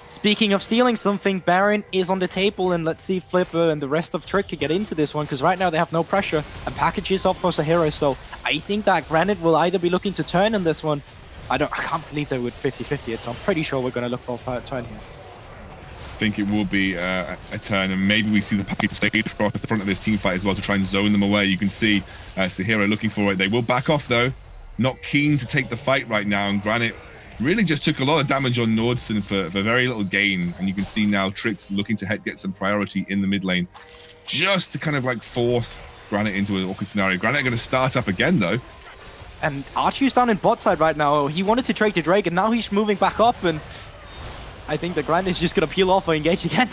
speaking of stealing something, Baron is on the table, and let's see if Flipper and the rest of Trick can get into this one, because right now they have no pressure, and packages up for Sahira. So I think that Granit will either be looking to turn in this one. I can't believe they would 50-50 it, so I'm pretty sure we're going to look for a turn here. I think it will be a turn, and maybe we see the package stay across the front of this team fight as well to try and zone them away. You can see Sahira looking for it. They will back off though, not keen to take the fight right now, and Granit really just took a lot of damage on Nordson for very little gain, and you can see now Trick looking to get some priority in the mid lane, just to kind of like force Granit into an awkward scenario. Granit going to start up again though. And Archie's down in bot side right now. He wanted to trade the Drake, and now he's moving back up, and I think the Granit is just going to peel off or engage again.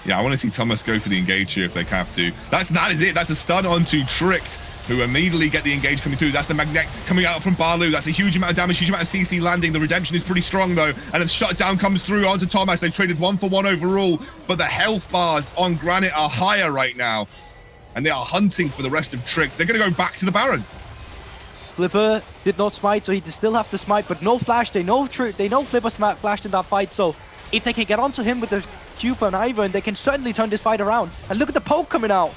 Yeah, I want to see Thomas go for the engage here if they have to. That is it. That's a stun onto Tricked, who immediately get the engage coming through. That's the magnet coming out from Barlu. That's a huge amount of damage, huge amount of CC landing. The redemption is pretty strong though, and the shutdown comes through onto Thomas. They've traded 1-for-1 overall, but the health bars on Granit are higher right now, and they are hunting for the rest of Trick. They're going to go back to the Baron. Flipper did not smite, so he still have to smite, but no flash. They know Flipper flashed in that fight, so if they can get onto him with the Q for an Ivern, they can certainly turn this fight around. And look at the poke coming out.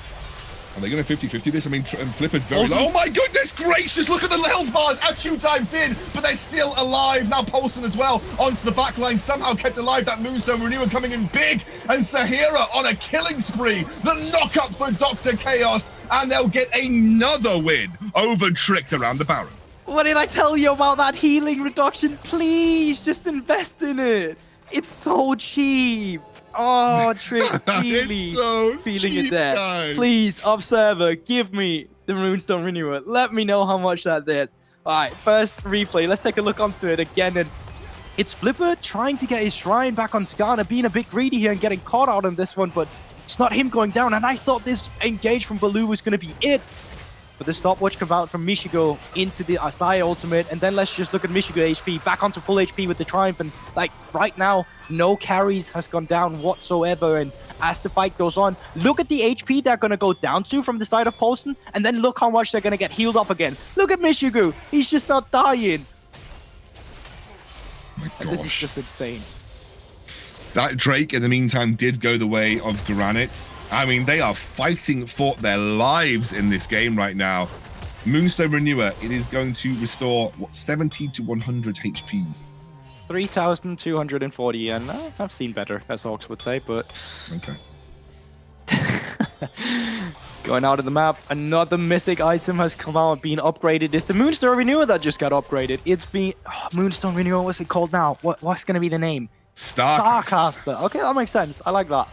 Are they going to 50-50 this? I mean, Flipper's very low. Oh my goodness gracious, look at the health bars at 2 times in, but they're still alive. Now Paulson as well onto the back line, somehow kept alive. That Moonstone Renewer coming in big, and Sahira on a killing spree. The knock up for Dr. Chaos, and they'll get another win over Tricked around the Baron. What did I tell you about that healing reduction? Please, just invest in it. It's so cheap. Oh, Trick, really so feeling cheap, it there. guys. Please, Observer, give me the Moonstone Renewer. Let me know how much that did. All right, first replay. Let's take a look onto it again. And it's Flipper trying to get his shrine back on Skarner, being a bit greedy here and getting caught out on this one, but it's not him going down. And I thought this engage from Baloo was going to be it. But the stopwatch come out from Michigo into the Asaya ultimate, and then let's just look at Michigo HP, back onto full HP with the Triumph, and like right now, no carries has gone down whatsoever, and as the fight goes on, look at the HP they're gonna go down to from the side of Polson, and then look how much they're gonna get healed up again. Look at Michigo, he's just not dying. And this is just insane. That Drake, in the meantime, did go the way of Granit. I mean, they are fighting for their lives in this game right now. Moonstone Renewer, it is going to restore, what, 70 to 100 HP? 3,240, and I've seen better, as Hawks would say, but... Okay. Going out of the map, another mythic item has come out, being upgraded. It's the Moonstone Renewer that just got upgraded. It's been... Oh, Moonstone Renewer, what's it called now? What's going to be the name? Starcaster. Okay, that makes sense. I like that.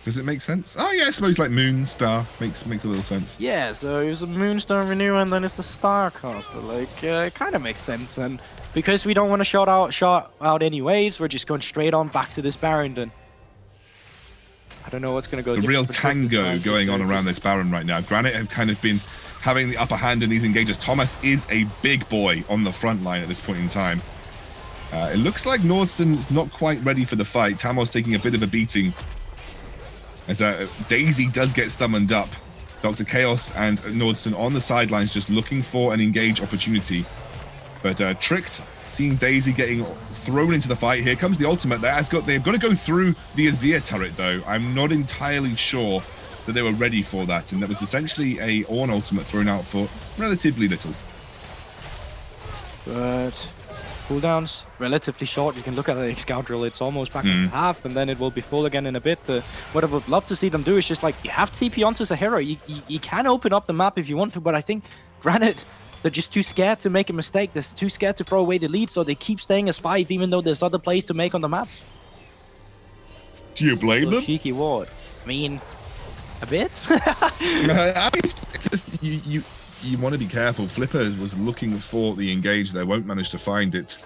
Does it make sense? Oh yeah, I suppose like Moon Star makes a little sense. Yeah, so it's a Moonstone Renewer and then it's the Starcaster. Like, it kind of makes sense. And because we don't want to shot out any waves, we're just going straight on back to this Baron. And I don't know what's going to go. The real tango going on around this Baron right now. Granit have kind of been having the upper hand in these engages. Thomas is a big boy on the front line at this point in time. It looks like Nordson's not quite ready for the fight. Tamo's taking a bit of a beating. As Daisy does get summoned up. Dr. Chaos and Nordson on the sidelines just looking for an engage opportunity. But Tricked, seeing Daisy getting thrown into the fight. Here comes the ultimate. They've got to go through the Azir turret though. I'm not entirely sure that they were ready for that. And that was essentially a Ornn ultimate thrown out for relatively little. But cooldowns relatively short. You can look at the Scoundrel, it's almost back in half, and then it will be full again in a bit. What I would love to see them do is just like, you have TP onto Sahira. You can open up the map if you want to, but I think Granit, they're just too scared to make a mistake. They're too scared to throw away the lead, so they keep staying as 5, even though there's other plays to make on the map. Do you blame them? Cheeky ward. I mean, a bit. I mean, it's just, you want to be careful. Flipper was looking for the engage there, won't manage to find it.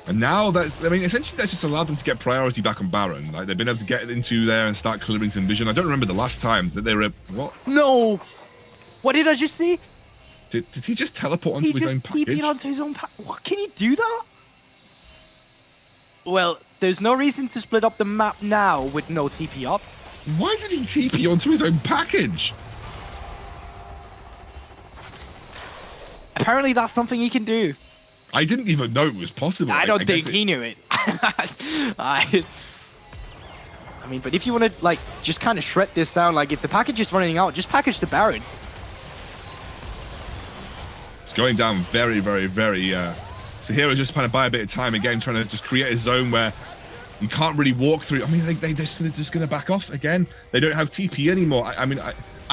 And now essentially that's just allowed them to get priority back on Baron. Like, they've been able to get into there and start clearing some vision. I don't remember the last time that they were... What? No! What did I just see? Did he just teleport onto his own package? He TP'd onto his own package. What, can he do that? Well, there's no reason to split up the map now with no TP up. Why did he TP onto his own package? Apparently that's something he can do. I didn't even know it was possible. I don't think he knew it. I mean, but if you want to, like, just kind of shred this down, like, if the package is running out, just package the Baron. It's going down very, very, very... Sahira just trying to buy a bit of time again, trying to just create a zone where you can't really walk through. I mean, they're just going to back off again. They don't have TP anymore. I mean,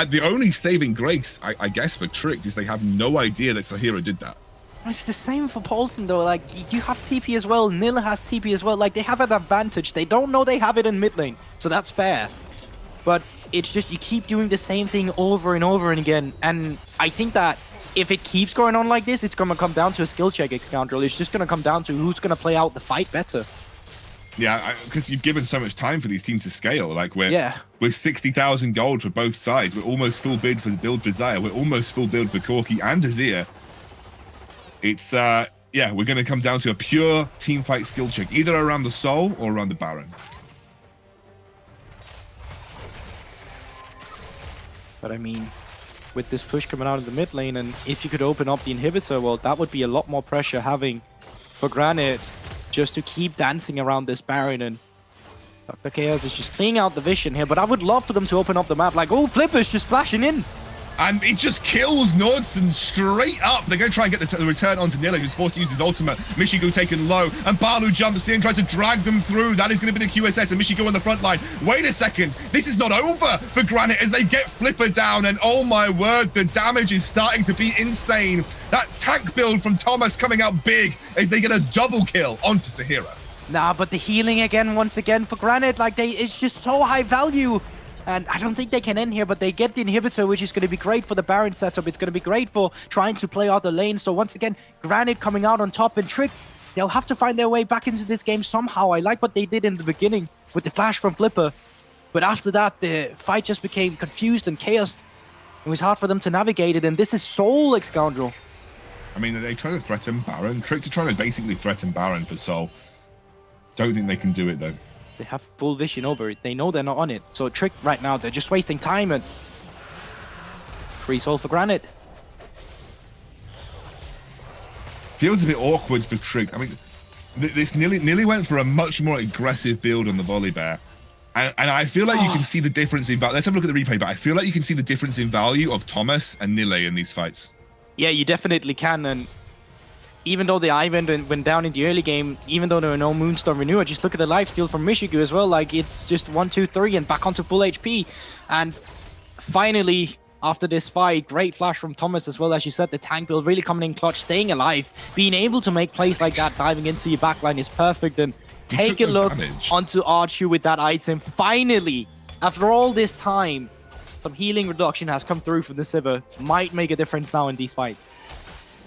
the only saving grace, I guess, for Tricked is they have no idea that Sahira did that. It's the same for Paulson, though. Like, you have TP as well. Nil has TP as well. Like, they have an advantage. They don't know they have it in mid lane, so that's fair. But it's just, you keep doing the same thing over and over and again. And I think that if it keeps going on like this, it's going to come down to a skill check, Scoundrel. It's just going to come down to who's going to play out the fight better. Yeah, because you've given so much time for these teams to scale. Like, we're 60,000 gold for both sides. We're almost full build for Zaya. We're almost full build for Corki and Azir. It's, yeah, we're going to come down to a pure team fight skill check, either around the Soul or around the Baron. But I mean, with this push coming out of the mid lane, and if you could open up the inhibitor, well, that would be a lot more pressure having for Granit just to keep dancing around this Baron. And Dr. Chaos is just cleaning out the vision here, but I would love for them to open up the map. Like, oh, Flipper's just flashing in. And it just kills Nordson straight up. They're going to try and get the return onto Nilla, who's forced to use his ultimate. Mishigu taken low, and Balu jumps in, tries to drag them through. That is going to be the QSS, and Mishigu on the front line. Wait a second. This is not over for Granit as they get Flipper down, and oh my word, the damage is starting to be insane. That tank build from Thomas coming out big as they get a double kill onto Sahira. Nah, but the healing again, once again, for Granit, like, it's just so high value. And I don't think they can end here, but they get the inhibitor, which is going to be great for the Baron setup. It's going to be great for trying to play out the lane. So once again, Granit coming out on top and Trick. They'll have to find their way back into this game somehow. I like what they did in the beginning with the flash from Flipper. But after that, the fight just became confused and chaos. It was hard for them to navigate it. And this is Soul, Scoundrel. I mean, they try to threaten Baron. Tricks are trying to basically threaten Baron for Soul. Don't think they can do it, though. They have full vision over it. They know they're not on it. So Trick right now, they're just wasting time. And free Soul for Granit. Feels a bit awkward for Trick. I mean, this nearly went for a much more aggressive build on the Volley Bear. And I feel like you can see the difference in value. Let's have a look at the replay, but I feel like you can see the difference in value of Thomas and Nile in these fights. Yeah, you definitely can. And even though the Ivan went down in the early game, even though there were no Moonstone Renewer, just look at the lifesteal from Mishigu as well. Like, it's just 1, 2, 3 and back onto full HP. And finally, after this fight, great flash from Thomas as well. As you said, the tank build really coming in clutch, staying alive. Being able to make plays like that, diving into your backline is perfect. And take a look onto Archu with that item. Finally, after all this time, some healing reduction has come through from the Sivir. Might make a difference now in these fights.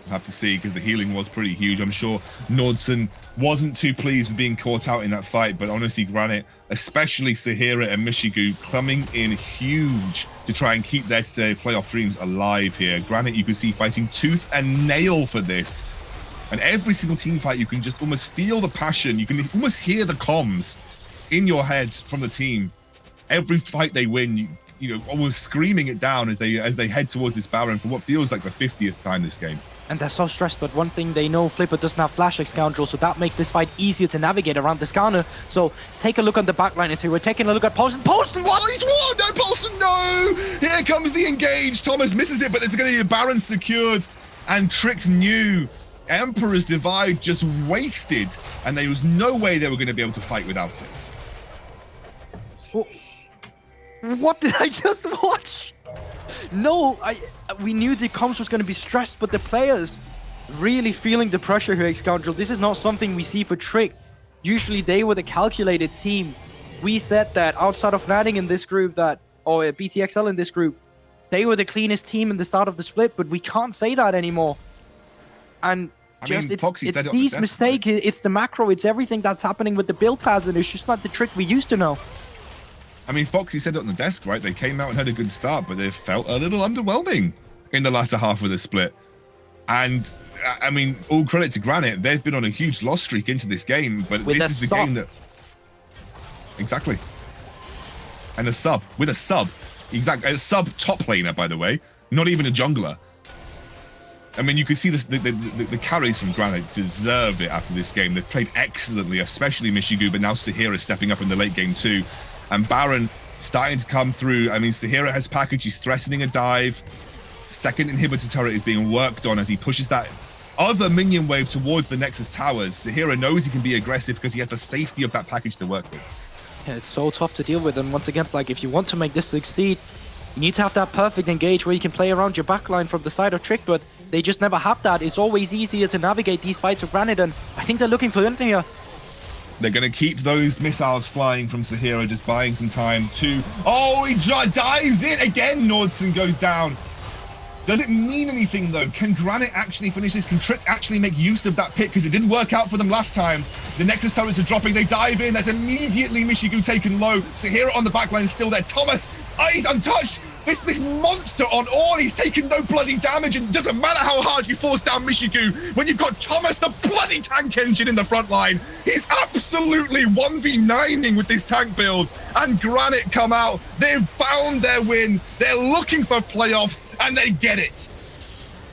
We'll have to see, because the healing was pretty huge. I'm sure Nordson wasn't too pleased with being caught out in that fight, but honestly, Granit, especially Sahira and Mishigu, coming in huge to try and keep their playoff dreams alive here. Granit, you can see, fighting tooth and nail for this. And every single team fight, you can just almost feel the passion. You can almost hear the comms in your head from the team. Every fight they win, you know, almost screaming it down as they head towards this Baron for what feels like the 50th time this game. And they're so stressed, but one thing they know, Flipper doesn't have flash like Scoundrel, so that makes this fight easier to navigate around the Scanner. So take a look on the backline as we're taking a look at Paulson. Paulson, what? Oh, he's won! No, Paulson, no! Here comes the engage. Thomas misses it, but there's going to be a Baron secured. And Trix knew Emperor's Divide just wasted, and there was no way they were going to be able to fight without it. What did I just watch? No, we knew the comms was going to be stressed, but the players really feeling the pressure here, Scoundrel. This is not something we see for Trick. Usually they were the calculated team. We said that outside of Natting in this group, or BTXL in this group, they were the cleanest team in the start of the split, but we can't say that anymore. And it's these mistakes, it's the macro, it's everything that's happening with the build pattern. It's just not the Trick we used to know. I mean, Foxy said it on the desk, right? They came out and had a good start, but they felt a little underwhelming. in the latter half of the split. And I mean, all credit to Granit. They've been on a huge loss streak into this game, but this is the game that... Exactly. And a sub. With a sub. Exactly. A sub top laner, by the way. Not even a jungler. I mean, you can see this, the carries from Granit deserve it after this game. They've played excellently, especially Mishigu, but now Sahira stepping up in the late game too. And Baron starting to come through. I mean, Sahira has package. He's threatening a dive. Second inhibitor turret is being worked on as he pushes that other minion wave towards the Nexus towers. Sahira knows he can be aggressive because he has the safety of that package to work with. Yeah, it's so tough to deal with. And once again, it's like, if you want to make this succeed, you need to have that perfect engage where you can play around your backline from the side of Trick, but they just never have that. It's always easier to navigate these fights with Granit, and I think they're looking for it here. They're going to keep those missiles flying from Sahira, just buying some time to... Oh, he dives in again. Nordson goes down. Does it mean anything, though? Can Granit actually finish this? Can Trick actually make use of that pit? Because it didn't work out for them last time. The Nexus turrets are dropping. They dive in. There's immediately Mishigu taken low. Sahira on the backline is still there. Thomas, he's untouched. This monster on Ornn, he's taken no bloody damage, and it doesn't matter how hard you force down Mishigu when you've got Thomas, the bloody tank engine, in the front line. He's absolutely 1v9ing with this tank build, and Granit come out. They've found their win. They're looking for playoffs, and they get it.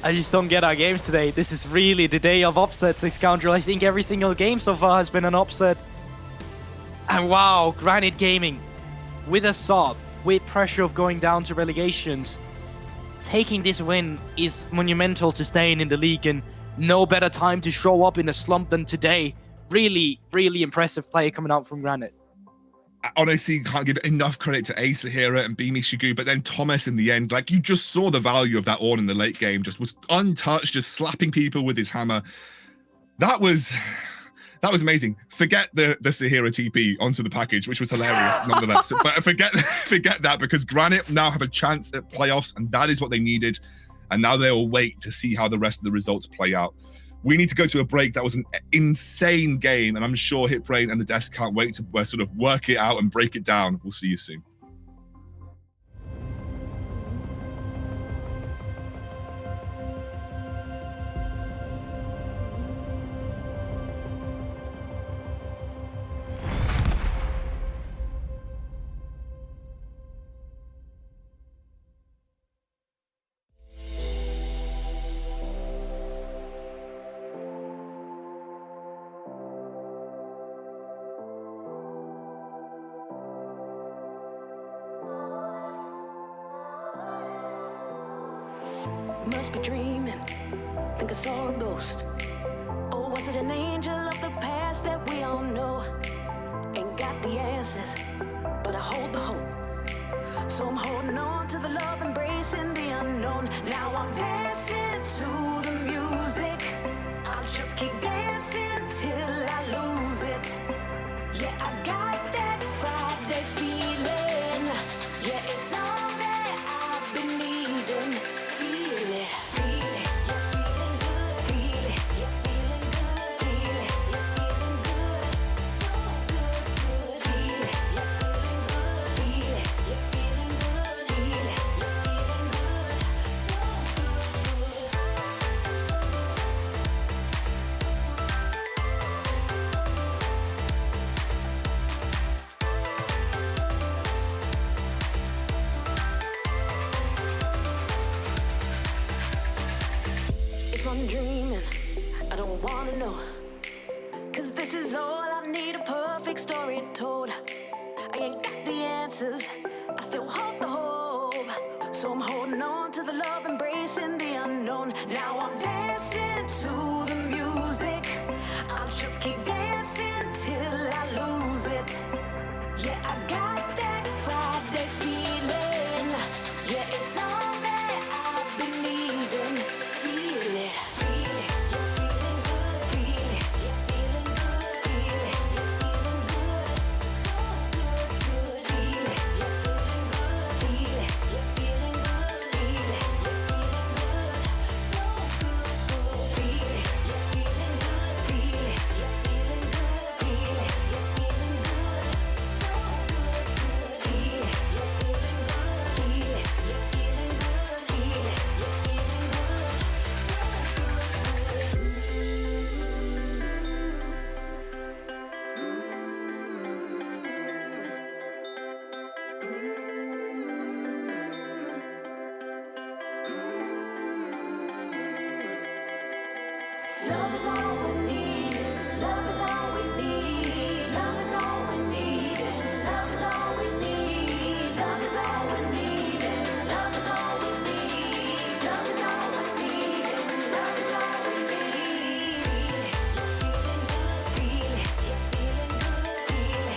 I just don't get our games today. This is really the day of upsets, Scoundrel. I think every single game so far has been an upset. And wow, Granit Gaming, with a sub, with pressure of going down to relegations, taking this win is monumental to staying in the league, and no better time to show up in a slump than today. Really, really impressive play coming out from Granit. Honestly, can't give enough credit to A Sahira and B Mishigu, but then Thomas in the end, like, you just saw the value of that Ornn in the late game, just was untouched, just slapping people with his hammer. That was amazing. Forget the Sahira TP onto the package, which was hilarious nonetheless. But forget that, because Granit now have a chance at playoffs, and that is what they needed. And now they'll wait to see how the rest of the results play out. We need to go to a break. That was an insane game, and I'm sure Hitbrain and the desk can't wait to sort of work it out and break it down. We'll see you soon. Must be dreaming, think I saw a ghost. Or was it an angel of the past that we all know? Ain't got the answers, but I hold the hope. So I'm holding on to the love, embracing the unknown. Now I'm dancing to the music. I'll just keep dancing till I lose it. Yeah, I got that Friday feeling. Yeah, it's all that I've been needing. Feel it, feel it. You're feeling good, feel it. You're feeling good, feel it. You're feeling good, so good, good. Feel it, you're feeling good, feel it. You're feeling good, feel it. You're feeling good, so if I'm dreaming, I don't wanna know. 'Cause this is all I need, a perfect story told. I ain't got the answers, I still hold the hope. So I'm holding on to the love, embracing the unknown. Now I'm dancing to the music. I'll just keep dancing till I lose it. Yeah, I got that Friday feeling. Yeah, it's all that I've been needing. Feel it, feel it. You're feeling good, feel it. You're feeling good, feel it. You're feeling good, so good, good. Feel it, you're feeling good, feel it. You're feeling good, feel it. You're feeling good, so good, all we need. Love is all we need. And love is all we need. Love is all we need. And love is all we need. Love is all we need. And love is all we need. Feel it, you're feeling good. Feel it, you're feeling good.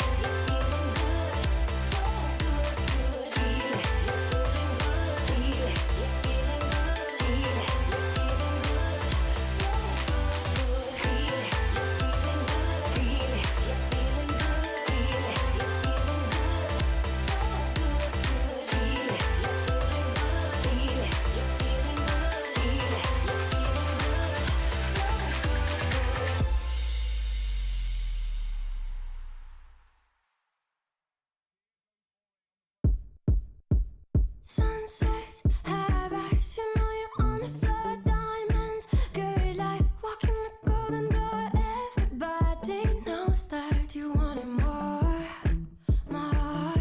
So good, good. Feel it, you're feeling good. Feel it, you're feeling good. Feel it, you're feeling good. So good, good. Feel it, you're feeling good. Feel it, you're feeling good. Feel it, you're feeling good. So good, good. Feel it, you're feeling good. Feel it, you're feeling good. Feel it, you're feeling good. So good. Sunsets, high rise, you know you're on the floor, diamonds, good life, walking the golden door. Everybody knows that you wanted more, more.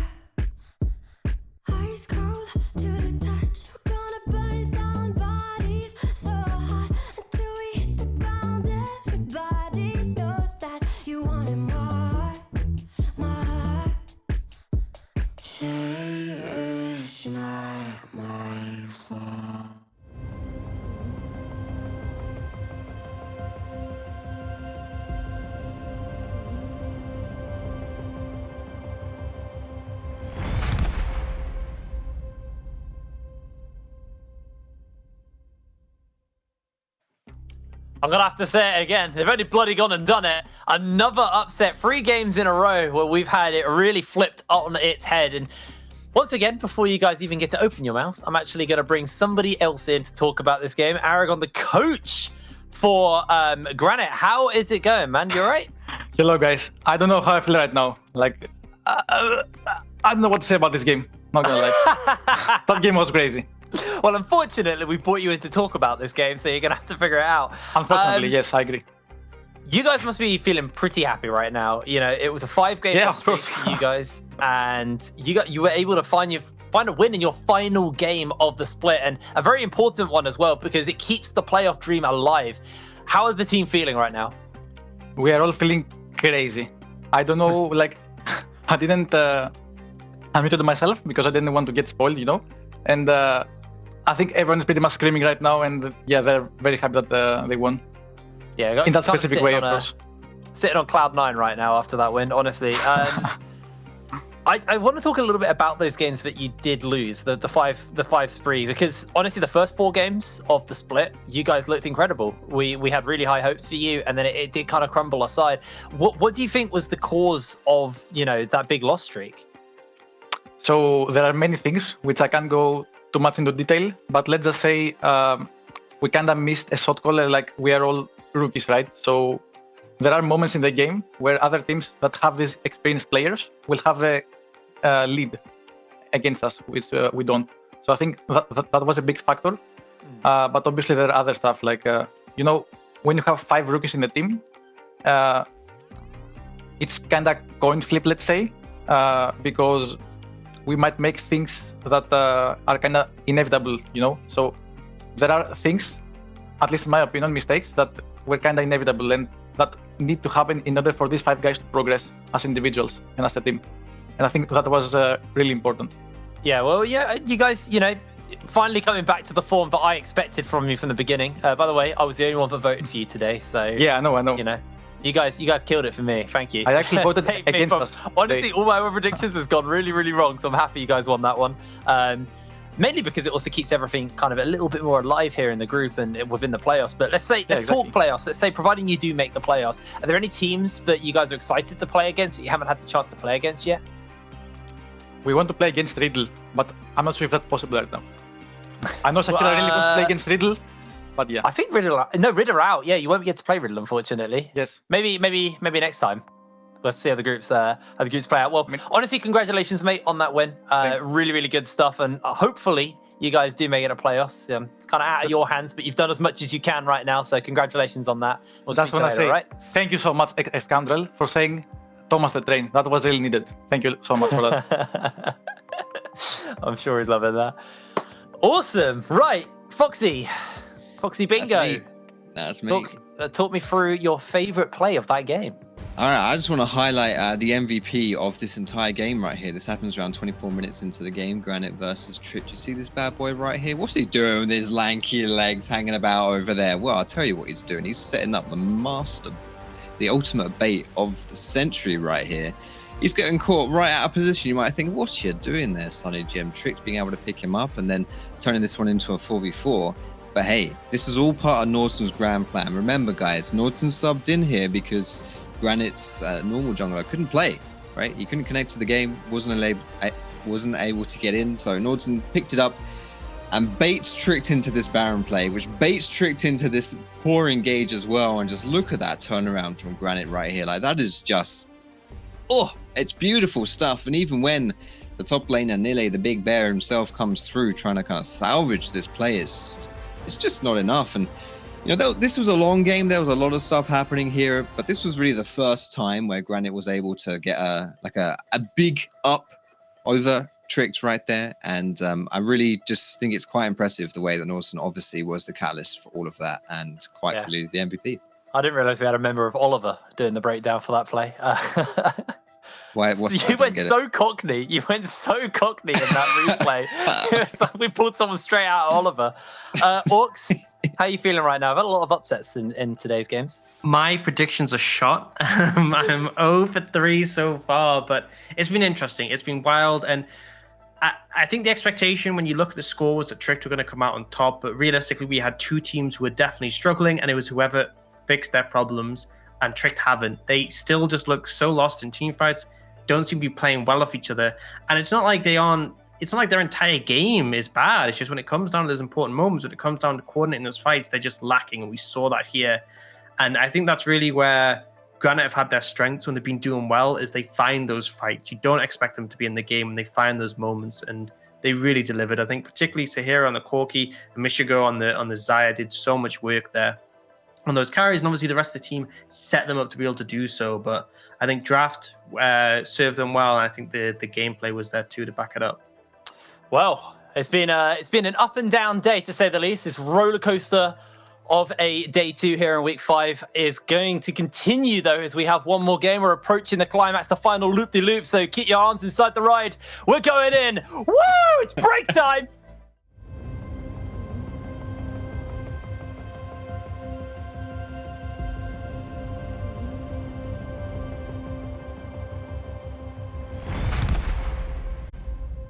Ice cold to the touch, we're gonna burn it down, bodies so hot until we hit the ground. Everybody knows that you wanted more, more. It's not my fault. I'm going to have to say it again. They've only bloody gone and done it. Another upset. 3 games in a row where we've had it really flipped on its head. And once again, before you guys even get to open your mouths, I'm actually going to bring somebody else in to talk about this game. Aragon, the coach for Granit. How is it going, man? You all right? Hello, guys. I don't know how I feel right now. Like, I don't know what to say about this game. Not gonna lie. That game was crazy. Well, unfortunately, we brought you in to talk about this game, so you're going to have to figure it out. Unfortunately, yes, I agree. You guys must be feeling pretty happy right now. You know, it was a 5-game Yeah, loss of course. streak for you guys, and you were able to find a win in your final game of the split, and a very important one as well because it keeps the playoff dream alive. How is the team feeling right now? We are all feeling crazy. I don't know, like, I didn't unmute myself because I didn't want to get spoiled, you know? And I think everyone is pretty much screaming right now, and yeah, they're very happy that they won. Yeah, In that specific way, of course. Sitting on cloud 9 right now after that win, honestly. I want to talk a little bit about those games that you did lose, the five spree, because honestly, the first 4 games of the split, you guys looked incredible. We had really high hopes for you, and then it did kind of crumble aside. What do you think was the cause of, you know, that big loss streak? So there are many things which I can't go too much into detail, but let's just say we kind of missed a shot caller. Like, we are all rookies, right? So there are moments in the game where other teams that have these experienced players will have a lead against us, which we don't. So I think that was a big factor. But obviously there are other stuff like, you know, when you have 5 rookies in the team, it's kind of coin flip, let's say, because we might make things that are kind of inevitable, you know? So there are things, at least in my opinion, mistakes that were kind of inevitable and that need to happen in order for these 5 guys to progress as individuals and as a team. And I think that was really important. Yeah, well, yeah, you guys, you know, finally coming back to the form that I expected from you from the beginning. By the way, I was the only one that voted for you today, so yeah, I know. You know, you guys killed it for me. Thank you. I actually voted Saved me against from- us. Honestly, all my other predictions has gone really, really wrong. So I'm happy you guys won that one. Mainly because it also keeps everything kind of a little bit more alive here in the group and within the playoffs. But let's talk playoffs. Let's say, providing you do make the playoffs, are there any teams that you guys are excited to play against that you haven't had the chance to play against yet? We want to play against Riddle, but I'm not sure if that's possible right now. I know Shakira really wants to play against Riddle, but yeah. I think Riddle are out. Yeah, you won't get to play Riddle, unfortunately. Yes. Maybe next time. Let's see how the groups play out. Well, honestly, congratulations, mate, on that win. Really, really good stuff, and hopefully you guys do make it a playoffs. It's kind of out of your hands, but you've done as much as you can right now. So congratulations on that. We'll That's what I say. Right? Thank you so much, Scoundrel, for saying Thomas the Train. That was really needed. Thank you so much for that. I'm sure he's loving that. Awesome. Right, Foxy Bingo. That's me. Talk me through your favorite play of that game. All right, I just want to highlight the MVP of this entire game right here. This happens around 24 minutes into the game. Granit versus Trick. Do you see this bad boy right here? What's he doing with his lanky legs hanging about over there? Well, I'll tell you what he's doing. He's setting up the ultimate bait of the century right here. He's getting caught right out of position. You might think, what's you doing there, Sonny Jim? Trick being able to pick him up and then turning this one into a 4v4. But hey, this was all part of Norton's grand plan. Remember, guys, Norton subbed in here because Granit's normal jungler couldn't play, right? He couldn't connect to the game, wasn't able to get in. So Norton picked it up and baits Tricked into this Baron play, which baits Tricked into this poor engage as well. And just look at that turnaround from Granit right here. Like, that is just, oh, it's beautiful stuff. And even when the top laner, Nile, the big bear himself, comes through trying to kind of salvage this play, it's just not enough. And you know, this was a long game. There was a lot of stuff happening here, but this was really the first time where Granit was able to get a big up over Tricked right there. And I really just think it's quite impressive the way that Norton obviously was the catalyst for all of that and quite clearly the MVP. I didn't realize we had a member of Oliver doing the breakdown for that play. Why? What's You went so cockney. You went so cockney in that replay. It was like we pulled someone straight out of Oliver. Orcs, how are you feeling right now? I've had a lot of upsets in today's games. My predictions are shot. I'm 0 for 3 so far, but it's been interesting. It's been wild. And I think the expectation when you look at the score was that Tricked were going to come out on top. But realistically, we had two teams who were definitely struggling, and it was whoever fixed their problems, and Tricked haven't. They still just look so lost in team fights, don't seem to be playing well off each other. And it's not like it's not like their entire game is bad. It's just when it comes down to those important moments, when it comes down to coordinating those fights, they're just lacking. And we saw that here. And I think that's really where Granit have had their strengths when they've been doing well, is they find those fights. You don't expect them to be in the game, and they find those moments, and they really delivered. I think particularly Sahira on the Corki and Mishigo on the Zaya did so much work there on those carries, and obviously the rest of the team set them up to be able to do so. But I think Draft served them well, and I think the gameplay was there too to back it up. Well, it's been an up and down day, to say the least. This roller coaster of a day 2 here in week 5 is going to continue, though, as we have one more game. We're approaching the climax, the final loop-de-loop, so keep your arms inside the ride. We're going in. Woo! It's break time!